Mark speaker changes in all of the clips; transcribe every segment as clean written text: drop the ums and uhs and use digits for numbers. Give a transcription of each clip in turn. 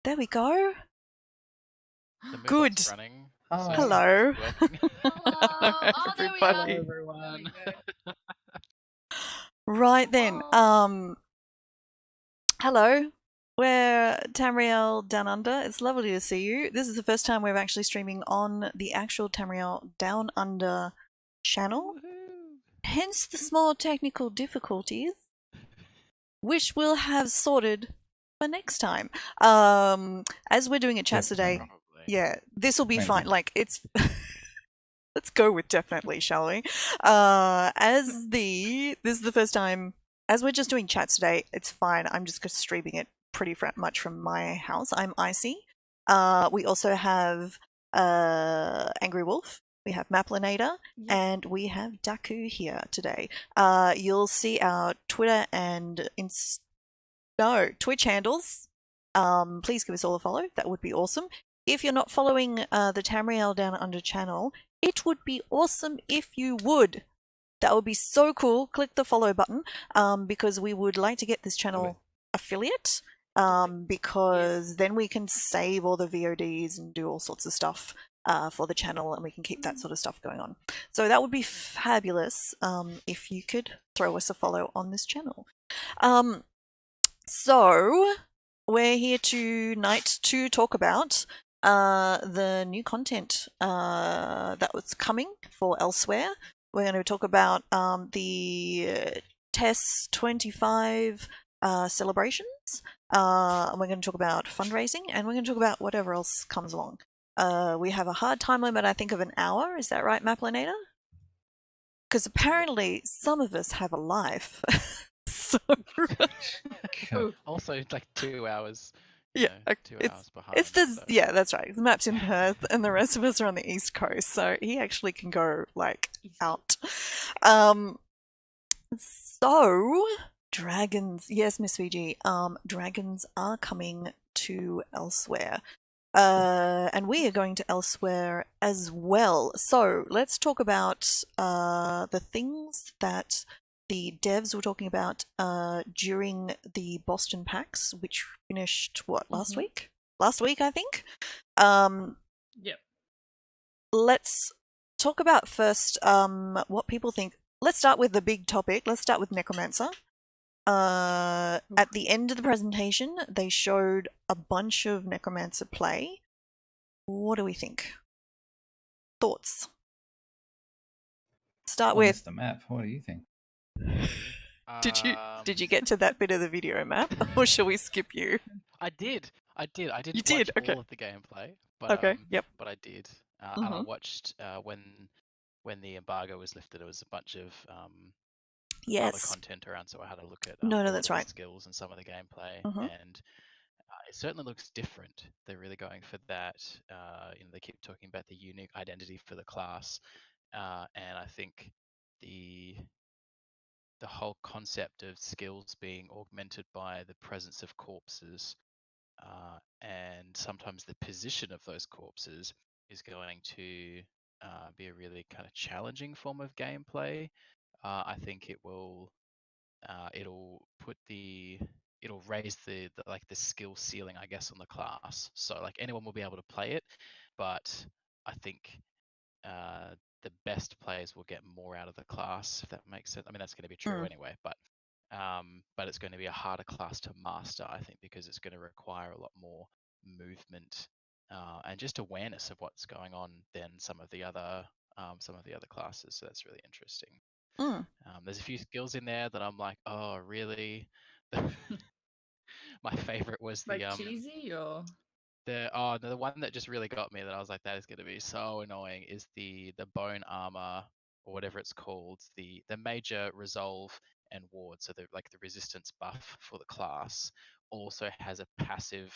Speaker 1: There we go.
Speaker 2: The move
Speaker 1: Good.
Speaker 2: bot's running.
Speaker 3: Hi.
Speaker 1: Hello.
Speaker 2: Working.
Speaker 4: Hello. Oh, there we are.
Speaker 1: Everybody.
Speaker 2: Everyone.
Speaker 1: Right then. Hello. We're Tamriel Downunder. It's lovely to see you. This is the first time we're actually streaming on the actual Tamriel Downunder channel. Hence the small technical difficulties, which we'll have sorted for next time. As we're doing a chat today,
Speaker 2: Probably.
Speaker 1: yeah, this will be
Speaker 3: Maybe.
Speaker 1: fine. Like it's. Let's go with definitely, shall we? This is the first time, as we're just doing chats today, it's fine. I'm just streaming it pretty much from my house. I'm Icy. We also have Angry Wolf. We have mAplinator, and we have Dacu here today. You'll see our Twitter and Twitch handles. Please give us all a follow. That would be awesome. If you're not following the Tamriel Downunder channel, it would be awesome if you would. That would be so cool. Click the follow button because we would like to get this channel affiliate because then we can save all the VODs and do all sorts of stuff for the channel, and we can keep that sort of stuff going on. So that would be fabulous if you could throw us a follow on this channel. So we're here tonight to talk about the new content that was coming for Elsweyr. We're going to talk about the TES 25 celebrations. And we're going to talk about fundraising, and we're going to talk about whatever else comes along. We have a hard time limit, I think, of an hour. Is that right, mAplinator? Because apparently some of us have a life. So
Speaker 2: Also, like 2 hours.
Speaker 1: Yeah,
Speaker 2: know, 2 hours behind.
Speaker 1: it's the
Speaker 2: so.
Speaker 1: yeah, that's right. The map's in Perth, and the rest of us are on the East Coast, so he actually can go like out. So dragons, yes, Miss VG. Dragons are coming to Elsweyr, and we are going to Elsweyr as well. So let's talk about the things that the devs were talking about during the Boston PAX, which finished last week? Last week, I think.
Speaker 4: Yep.
Speaker 1: Let's talk about first what people think. Let's start with the big topic. Let's start with Necromancer. At the end of the presentation, they showed a bunch of Necromancer play. What do we think? Thoughts? Start with
Speaker 3: the map. What do you think?
Speaker 1: Did you get to that bit of the video map, or shall we skip you?
Speaker 2: I did. I didn't
Speaker 1: You
Speaker 2: watch
Speaker 1: did? Okay.
Speaker 2: all of the gameplay, but
Speaker 1: Okay, yep.
Speaker 2: But I did, and I watched when the embargo was lifted. There was a bunch of other content around, so I had a look at
Speaker 1: No, that's right.
Speaker 2: skills and some of the gameplay, and it certainly looks different. They're really going for that. They keep talking about the unique identity for the class, and I think the whole concept of skills being augmented by the presence of corpses and sometimes the position of those corpses is going to be a really kind of challenging form of gameplay. I think it'll raise the skill ceiling, I guess, on the class. So like anyone will be able to play it, but I think the best players will get more out of the class, if that makes sense. I mean, that's going to be true anyway, but it's going to be a harder class to master, I think, because it's going to require a lot more movement and just awareness of what's going on than some of the other classes. So that's really interesting. There's a few skills in there that I'm like, oh, really? My favorite was the
Speaker 4: cheesy or
Speaker 2: the one that just really got me, that I was like, that is going to be so annoying, is the bone armor, or whatever it's called, the major resolve and ward. So the resistance buff for the class also has a passive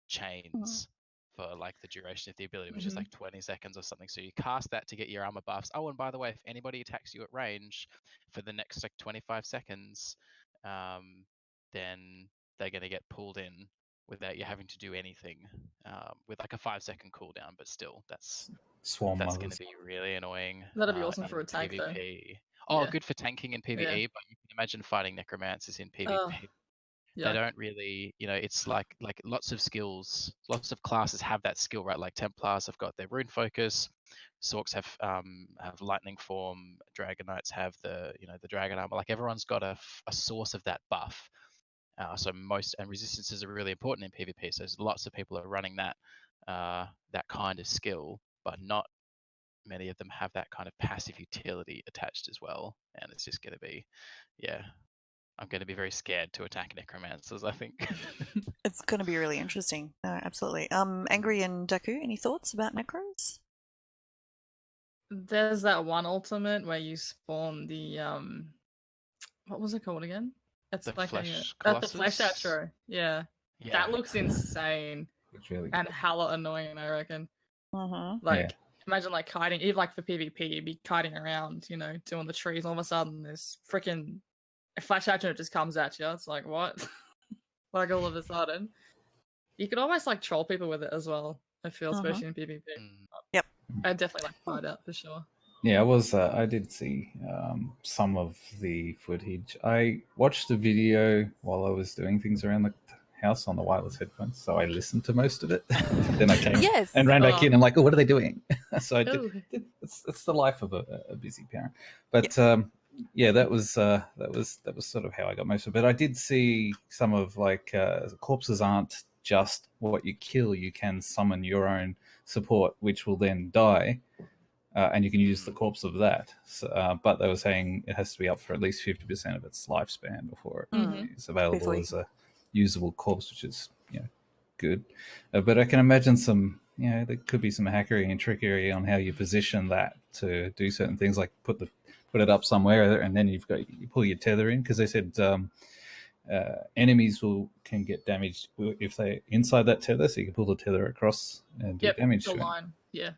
Speaker 2: chains for like the duration of the ability, which is like 20 seconds or something. So you cast that to get your armor buffs. Oh, and by the way, if anybody attacks you at range for the next like 25 seconds, then they're going to get pulled in without you having to do anything, with like a 5-second cooldown. But still, that's going to be really annoying.
Speaker 4: That'll be awesome for a tank,
Speaker 2: PvP.
Speaker 4: though.
Speaker 2: Oh,
Speaker 4: Yeah.
Speaker 2: good for tanking in PvE, but you can imagine fighting necromancers in PvP.
Speaker 4: Oh.
Speaker 2: They don't really, it's like lots of skills, lots of classes have that skill, right? Like Templars have got their rune focus, Sorks have lightning form, Dragon Knights have the dragon armor. Like everyone's got a source of that buff. So and resistances are really important in PvP. So lots of people are running that kind of skill, but not many of them have that kind of passive utility attached as well. And it's just going to be, I'm going to be very scared to attack necromancers, I think.
Speaker 1: It's going to be really interesting. No, absolutely. Angry and Daku, any thoughts about necros?
Speaker 4: There's that one ultimate where you spawn the what was it called again? It's
Speaker 2: the
Speaker 4: like
Speaker 2: flesh
Speaker 4: the flesh outro. Yeah. That looks insane.
Speaker 3: It's really
Speaker 4: and hella annoying, I reckon.
Speaker 1: Mm-hmm.
Speaker 4: Like imagine like kiting, even like for PvP, you'd be kiting around, doing the trees, all of a sudden this freaking flash action just comes at you. It's like, what? Like all of a sudden. You could almost like troll people with it as well, I feel, especially in PvP.
Speaker 1: Yep.
Speaker 4: I'd definitely like try it out for sure.
Speaker 3: Yeah, I did see some of the footage. I watched the video while I was doing things around the house on the wireless headphones, so I listened to most of it. Then I came and ran back in. I'm like, oh, what are they doing? So I did. It's the life of a busy parent. But that was sort of how I got most of it. But I did see some of like corpses aren't just what you kill. You can summon your own support, which will then die. And you can use the corpse of that. So, but they were saying it has to be up for at least 50% of its lifespan before it's available as a usable corpse, which is good. But I can imagine some, there could be some hackery and trickery on how you position that to do certain things, like put it up somewhere, and then you pull your tether in, because they said enemies can get damaged if they're inside that tether, so you can pull the tether across and do damage to
Speaker 4: line.
Speaker 3: Yeah.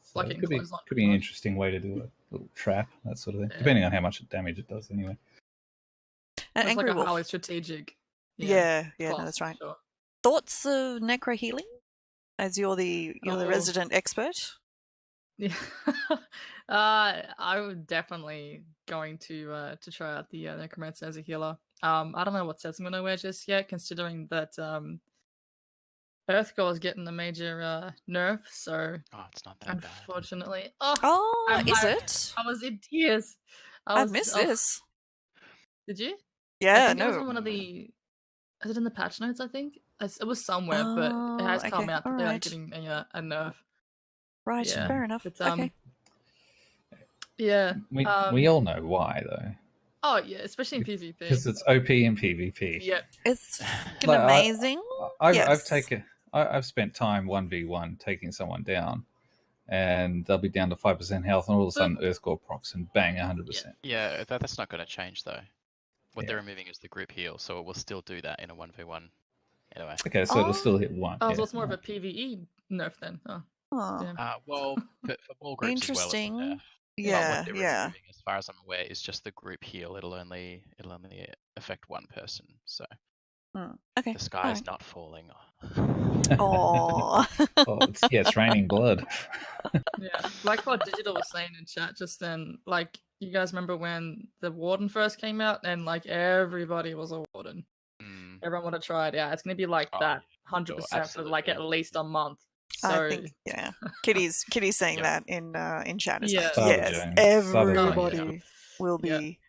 Speaker 3: So
Speaker 4: Like
Speaker 3: it could be an interesting way to do a little trap, that sort of thing, depending on how much damage it does anyway.
Speaker 1: And
Speaker 4: it's like a highly strategic.
Speaker 1: No, that's right.
Speaker 4: Sure.
Speaker 1: Thoughts of necro healing, as you're the resident expert?
Speaker 4: Yeah, I would definitely going to try out the Necromancer as a healer. I don't know what sets I'm going to wear just yet, considering that Earthgore is getting a major nerf, so
Speaker 2: it's not that
Speaker 4: unfortunately.
Speaker 1: bad. Is it?
Speaker 4: I was in tears.
Speaker 1: I missed this.
Speaker 4: Did you?
Speaker 1: Yeah,
Speaker 4: I think it was on one of the. Is it in the patch notes? I think it was somewhere, but it has come out that they're getting a nerf.
Speaker 1: Right, fair enough.
Speaker 4: But,
Speaker 1: okay.
Speaker 4: Yeah.
Speaker 3: We all know why, though.
Speaker 4: Oh yeah, especially in PvP.
Speaker 3: Because it's OP in PvP.
Speaker 4: Yeah,
Speaker 1: it's amazing.
Speaker 3: I've spent time 1v1 taking someone down, and they'll be down to 5% health, and all of a sudden Earthgore procs and bang, 100%.
Speaker 2: Yeah, that's not going to change though. What they're removing is the group heal, so it will still do that in a 1v1. Anyway.
Speaker 3: Okay, so it'll still hit one.
Speaker 4: Oh, so it's more of a PvE nerf then.
Speaker 2: Well, for ball groups
Speaker 1: interesting.
Speaker 2: As well,
Speaker 1: yeah.
Speaker 2: Removing, as far as I'm aware, is just the group heal. It'll only affect one person. So
Speaker 1: okay.
Speaker 2: The sky is not falling.
Speaker 3: It's raining blood.
Speaker 4: Yeah, like what Digital was saying in chat just then. Like, you guys remember when the Warden first came out, and like everybody was a Warden. Everyone would have tried. Yeah, it's gonna be like that, 100% for like at least a month. So,
Speaker 1: I think, Kitty's saying that in chat. Yes,
Speaker 3: Jones.
Speaker 1: everybody will be,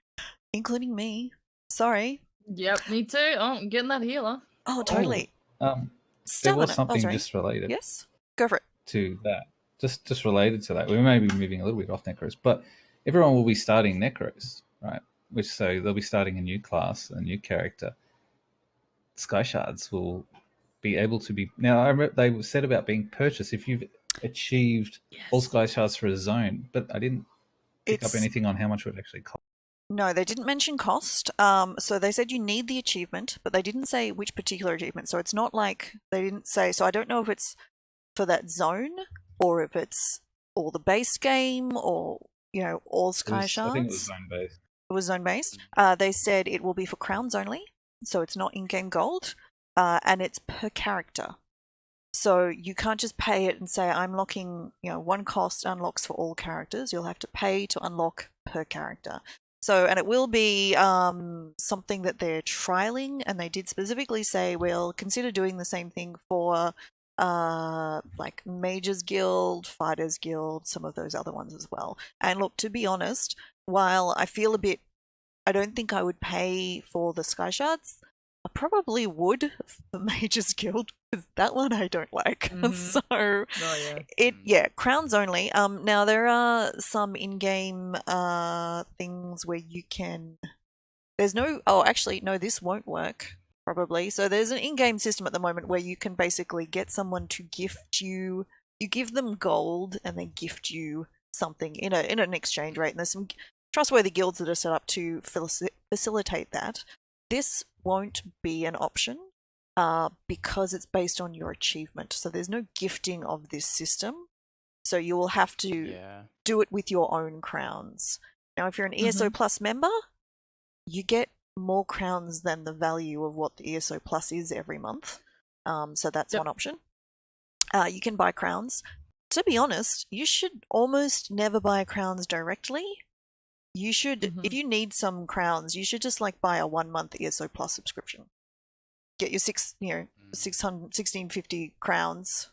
Speaker 1: including me. Sorry.
Speaker 4: Yep, me too. Oh, I'm getting that healer.
Speaker 1: Oh, totally.
Speaker 3: There was something just related.
Speaker 1: Yes, go for it.
Speaker 3: To that, just related to that. We may be moving a little bit off Necros, but everyone will be starting Necros, right? So they'll be starting a new class, a new character. Sky Shards will be able to be now. They said about being purchased if you've achieved all Sky Shards for a zone, but I didn't pick up anything on how much it would actually cost.
Speaker 1: No, they didn't mention cost. So they said you need the achievement, but they didn't say which particular achievement. So it's not like they didn't say. So I don't know if it's for that zone or if it's all the base game or all Sky Shards.
Speaker 3: I think it was zone based.
Speaker 1: It was zone based. They said it will be for crowns only, so it's not in-game gold. And it's per character. So you can't just pay it and say, I'm locking, one cost unlocks for all characters. You'll have to pay to unlock per character. So, and it will be something that they're trialing, and they did specifically say we'll consider doing the same thing for like Mages Guild, Fighters Guild, some of those other ones as well. And look, to be honest, while I feel a bit, I don't think I would pay for the Sky Shards. I probably would for Mages Guild, because that one I don't like. So crowns only. Now there are some in-game things where you can. There's no. Oh, actually, no. This won't work probably. So there's an in-game system at the moment where you can basically get someone to gift you. You give them gold, and they gift you something in an exchange rate. And there's some trustworthy guilds that are set up to facilitate that. This won't be an option because it's based on your achievement. So there's no gifting of this system. So you will have to do it with your own crowns. Now, if you're an ESO Plus member, you get more crowns than the value of what the ESO Plus is every month. So that's one option. You can buy crowns. To be honest, you should almost never buy crowns directly. You should, if you need some crowns, you should just like buy a 1 month ESO Plus subscription. Get your 1650 crowns.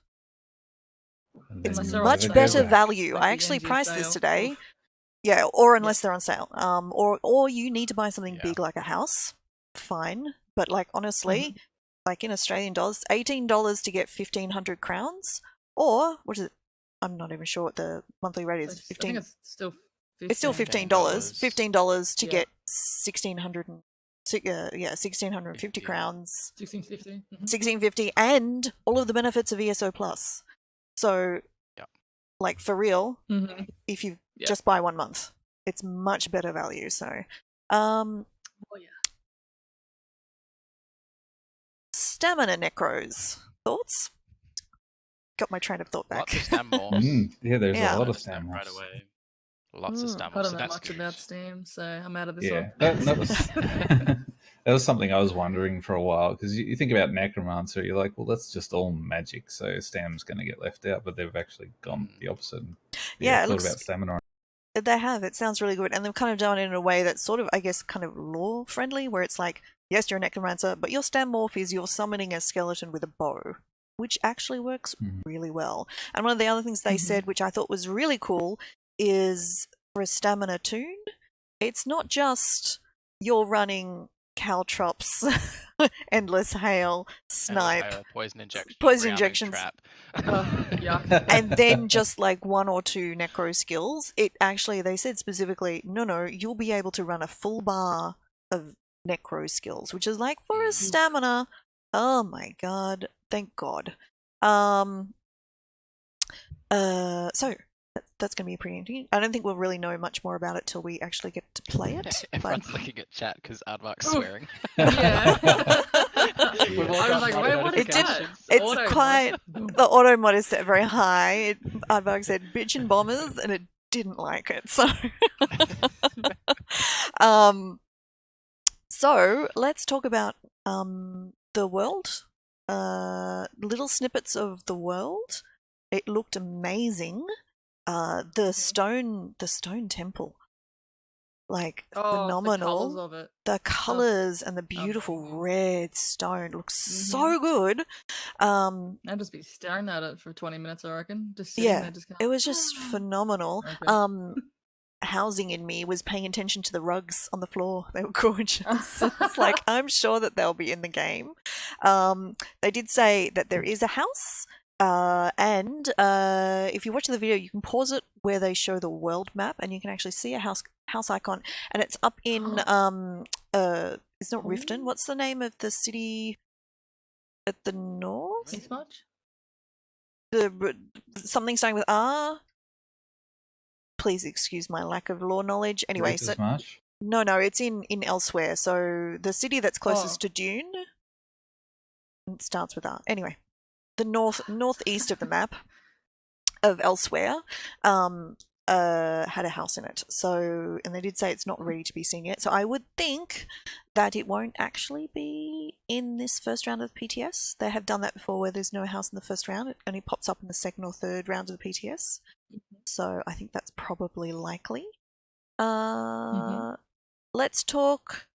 Speaker 1: It's much better value. I actually priced this today. Yeah, or unless they're on sale. Or you need to buy something big like a house. Fine, but like honestly, like in Australian dollars, $18 to get 1,500 crowns, or what is it? I'm not even sure what the monthly rate is. 15.
Speaker 4: I think it's still.
Speaker 1: It's still $15. $15 to get 1,650 crowns.
Speaker 4: 1650.
Speaker 1: 1650, and all of the benefits of ESO Plus. So, like for real, if you just buy 1 month, it's much better value. So, stamina necros. Thoughts? Got my train of thought back.
Speaker 2: Lots of stamina.
Speaker 3: There's a lot of stamina
Speaker 2: right away. Lots of stamina.
Speaker 4: I don't know much about Steam, so I'm out of this one.
Speaker 3: That was that was something I was wondering for a while, because you think about Necromancer, you're like, well, that's just all magic, so Stam's going to get left out, but they've actually gone the opposite.
Speaker 1: Yeah,
Speaker 3: thought about stamina.
Speaker 1: They have. It sounds really good, and they've kind of done it in a way that's sort of, I guess, kind of lore friendly, where it's like, yes, you're a Necromancer, but your Stam morph is you're summoning a skeleton with a bow, which actually works really well. And one of the other things they said, which I thought was really cool, is for a stamina toon, it's not just you're running caltrops, endless hail, snipe,
Speaker 2: poison injections,
Speaker 1: trap,
Speaker 4: and
Speaker 1: then just like 1 or 2 necro skills. It actually, they said specifically, no, you'll be able to run a full bar of necro skills, which is like for a stamina. Oh my god, thank God. So that's going to be pretty interesting. I don't think we'll really know much more about it till we actually get to play it.
Speaker 2: Everyone's looking at chat because Aardvark's swearing.
Speaker 4: I was like, wait, what is that?
Speaker 1: It's quite... The auto mod is set very high. Aardvark said bitch and bombers, and it didn't like it. So, so let's talk about the world. Little snippets of the world. It looked amazing. The stone temple, like phenomenal. The colors and the beautiful red stone looks so good.
Speaker 4: I'd just be staring at it for 20 minutes, I reckon. Just sitting there, just
Speaker 1: it was just phenomenal.
Speaker 4: Okay.
Speaker 1: Housing in me was paying attention to the rugs on the floor. They were gorgeous. It's like, I'm sure that they'll be in the game. They did say that there is a house. And if you watch the video, you can pause it where they show the world map, and you can actually see a house icon, and it's up in it's not Riften. What's the name of the city at the north?
Speaker 4: Eastmarch?
Speaker 1: Something starting with R. Please excuse my lack of lore knowledge. Anyway, so no, it's in Elsweyr. So the city that's closest to Dune. It starts with R. Anyway. The northeast of the map of Elsweyr had a house in it. So, and they did say it's not ready to be seen yet. So I would think that it won't actually be in this first round of the PTS. They have done that before, where there's no house in the first round. It only pops up in the second or third round of the PTS. So I think that's probably likely. let's talk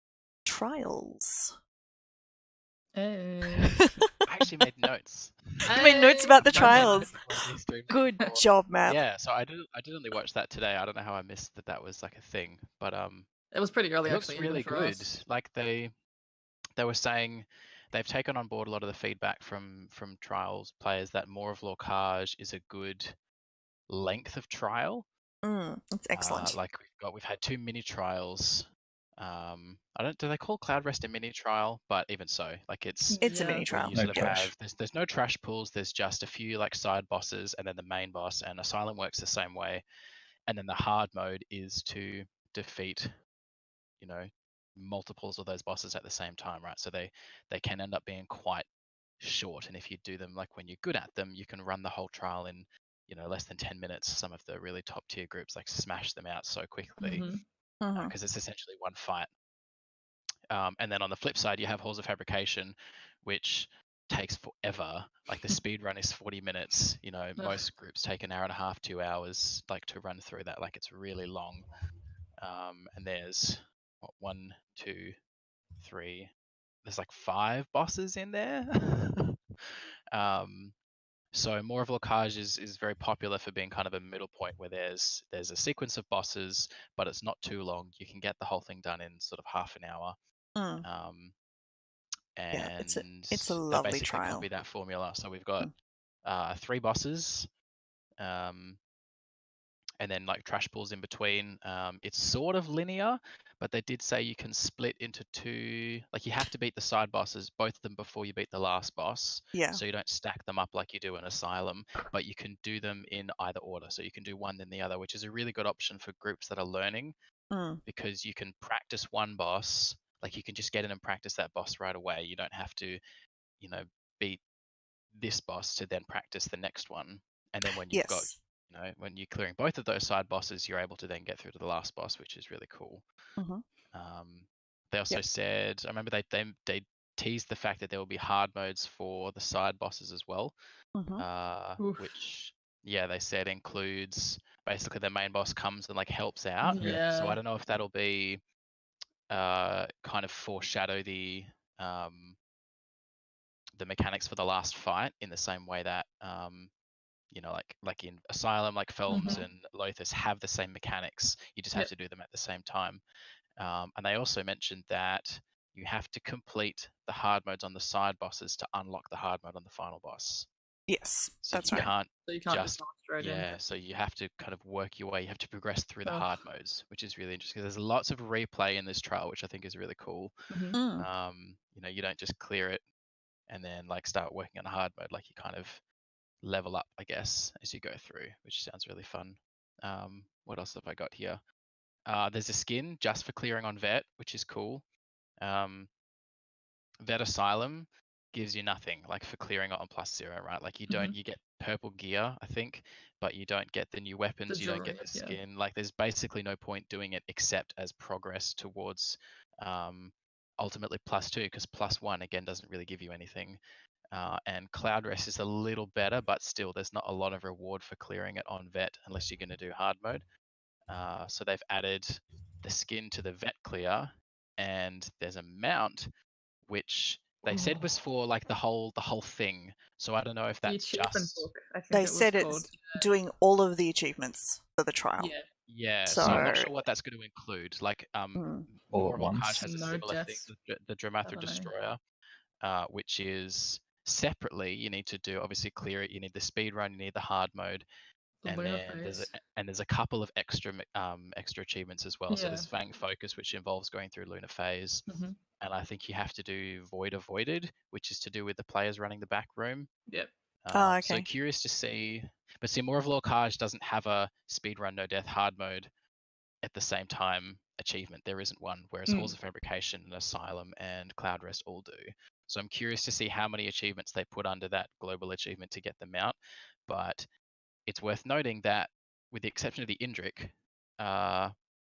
Speaker 1: trials.
Speaker 4: Hey.
Speaker 2: I actually made notes.
Speaker 1: You made notes about the
Speaker 2: I made
Speaker 1: trials.
Speaker 2: notes of one of these streams
Speaker 1: Good
Speaker 2: before.
Speaker 1: job, Matt.
Speaker 2: Yeah, so I did only watch that today. I don't know how I missed that was like a thing, but
Speaker 4: It was pretty early
Speaker 2: it looks
Speaker 4: actually,
Speaker 2: really
Speaker 4: even for
Speaker 2: good.
Speaker 4: us.
Speaker 2: Like they were saying they've taken on board a lot of the feedback from trials players that more of Lorcage is a good length of trial.
Speaker 1: That's excellent.
Speaker 2: Like we've had 2 mini trials. Do they call Cloud Rest a mini trial? But even so, like it's
Speaker 1: It's a
Speaker 4: Yeah.
Speaker 1: mini
Speaker 2: where
Speaker 1: trial.
Speaker 2: you
Speaker 3: No
Speaker 2: sort of
Speaker 3: trash.
Speaker 2: have there's no trash pools. There's just a few like side bosses and then the main boss. And Asylum works the same way. And then the hard mode is to defeat, you know, multiples of those bosses at the same time, right? So they can end up being quite short. And if you do them like when you're good at them, you can run the whole trial in, you know, less than 10 minutes. Some of the really top tier groups like smash them out so quickly
Speaker 4: Mhm.
Speaker 2: because it's essentially one fight. And then on the flip side, you have Halls of Fabrication, which takes forever. Like the speed run is 40 minutes. You know, most groups take an hour and a half, 2 hours, like to run through that. Like it's really long. And there's what, 1, 2, 3. There's like 5 bosses in there. So more of Locage is very popular for being kind of a middle point where there's a sequence of bosses, but it's not too long. You can get the whole thing done in sort of half an hour.
Speaker 1: Yeah, it's a
Speaker 2: They
Speaker 1: lovely
Speaker 2: basically
Speaker 1: trial.
Speaker 2: copy that formula. So we've got 3 bosses, and then like trash pools in between. It's sort of linear, but they did say you can split into 2. Like you have to beat the side bosses, both of them, before you beat the last boss.
Speaker 1: Yeah.
Speaker 2: So you don't stack them up like you do in Asylum, but you can do them in either order. So you can do one then the other, which is a really good option for groups that are learning, because you can practice one boss. Like you can just get in and practice that boss right away. You don't have to, you know, beat this boss to then practice the next one. And then when you've got,
Speaker 1: Yes.
Speaker 2: you know, when you're clearing both of those side bosses, you're able to then get through to the last boss, which is really cool. They also said, I remember they teased the fact that there will be hard modes for the side bosses as well, which they said includes basically the main boss comes and like helps out.
Speaker 4: Yeah.
Speaker 2: So I don't know if that'll be kind of foreshadow the mechanics for the last fight in the same way that you know, like in Asylum, like Felms and Lothus have the same mechanics. You just have to do them at the same time. And they also mentioned that you have to complete the hard modes on the side bosses to unlock the hard mode on the final boss.
Speaker 1: Yes,
Speaker 2: So
Speaker 1: that's
Speaker 2: you
Speaker 1: right.
Speaker 2: can't
Speaker 4: So you can't
Speaker 2: just
Speaker 4: dive straight in.
Speaker 2: so you have to kind of work your way. You have to progress through the
Speaker 4: Oh.
Speaker 2: hard modes, which is really interesting. There's lots of replay in this trial, which I think is really cool. You know, you don't just clear it and then like start working on a hard mode. Like you kind of level up, I guess, as you go through, which sounds really fun. What else have I got here? There's a skin just for clearing on Vet, which is cool. Vet Asylum gives you nothing, like for clearing it on +0, right? Like you don't, you get purple gear, I think, but you don't get the new weapons, you don't get the skin. Like there's basically no point doing it except as progress towards ultimately +2, because +1 again doesn't really give you anything. And Cloud Rest is a little better, but still there's not a lot of reward for clearing it on Vet unless you're going to do hard mode. So they've added the skin to the Vet clear, and there's a mount which they said was for like the whole thing. So I don't know if
Speaker 4: The
Speaker 2: that's
Speaker 4: achievement
Speaker 2: just
Speaker 4: book, I think
Speaker 1: They
Speaker 4: it was
Speaker 1: said
Speaker 4: called.
Speaker 1: it's doing all of the achievements for the trial.
Speaker 2: Yeah.
Speaker 1: So,
Speaker 2: So I'm not sure what that's going to include. Like
Speaker 3: All
Speaker 2: More
Speaker 3: at
Speaker 2: of Locage
Speaker 3: once.
Speaker 2: has a
Speaker 4: No
Speaker 2: similar thing,
Speaker 4: deaths.
Speaker 2: the
Speaker 4: I
Speaker 2: Dramatha
Speaker 4: don't know.
Speaker 2: Destroyer, which is separately you need to do, obviously clear it. You need the speed run, you need the hard mode,
Speaker 4: The
Speaker 2: and
Speaker 4: lunar
Speaker 2: then
Speaker 4: phase.
Speaker 2: there's a couple of extra achievements as well. So there's Fang Focus, which involves going through Lunar Phase, and I think you have to do Void Avoided, which is to do with the players running the back room.
Speaker 4: Yep.
Speaker 1: okay.
Speaker 2: So curious to see, but see, more of Lorcage doesn't have a speedrun no death hard mode at the same time achievement. There isn't one, whereas Halls of Fabrication and Asylum and Cloud Rest all do. So I'm curious to see how many achievements they put under that global achievement to get them out. But it's worth noting that, with the exception of the Indrik,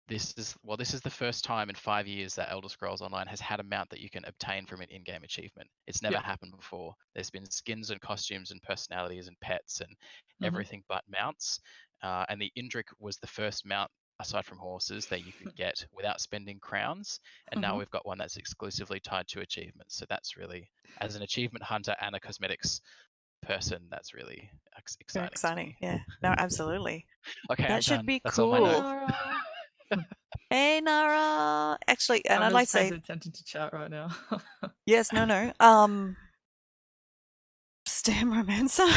Speaker 2: this is the first time in 5 years that Elder Scrolls Online has had a mount that you can obtain from an in-game achievement. It's never happened before. There's been skins and costumes and personalities and pets and everything but mounts. And the Indrik was the first mount aside from horses, that you could get without spending crowns. And now we've got one that's exclusively tied to achievements. So that's really, as an achievement hunter and a cosmetics person, that's really
Speaker 1: Very
Speaker 2: exciting.
Speaker 1: exciting.
Speaker 2: To me.
Speaker 1: Yeah. No, absolutely.
Speaker 2: Okay,
Speaker 1: That
Speaker 2: I'm
Speaker 1: should
Speaker 2: done.
Speaker 1: be
Speaker 2: That's all my notes.
Speaker 1: cool. Hey, Nara. Actually, and I'd
Speaker 4: I'm
Speaker 1: like
Speaker 4: just
Speaker 1: to
Speaker 4: paying
Speaker 1: say,
Speaker 4: attention to chat right now.
Speaker 1: yes, no. Stamromancer.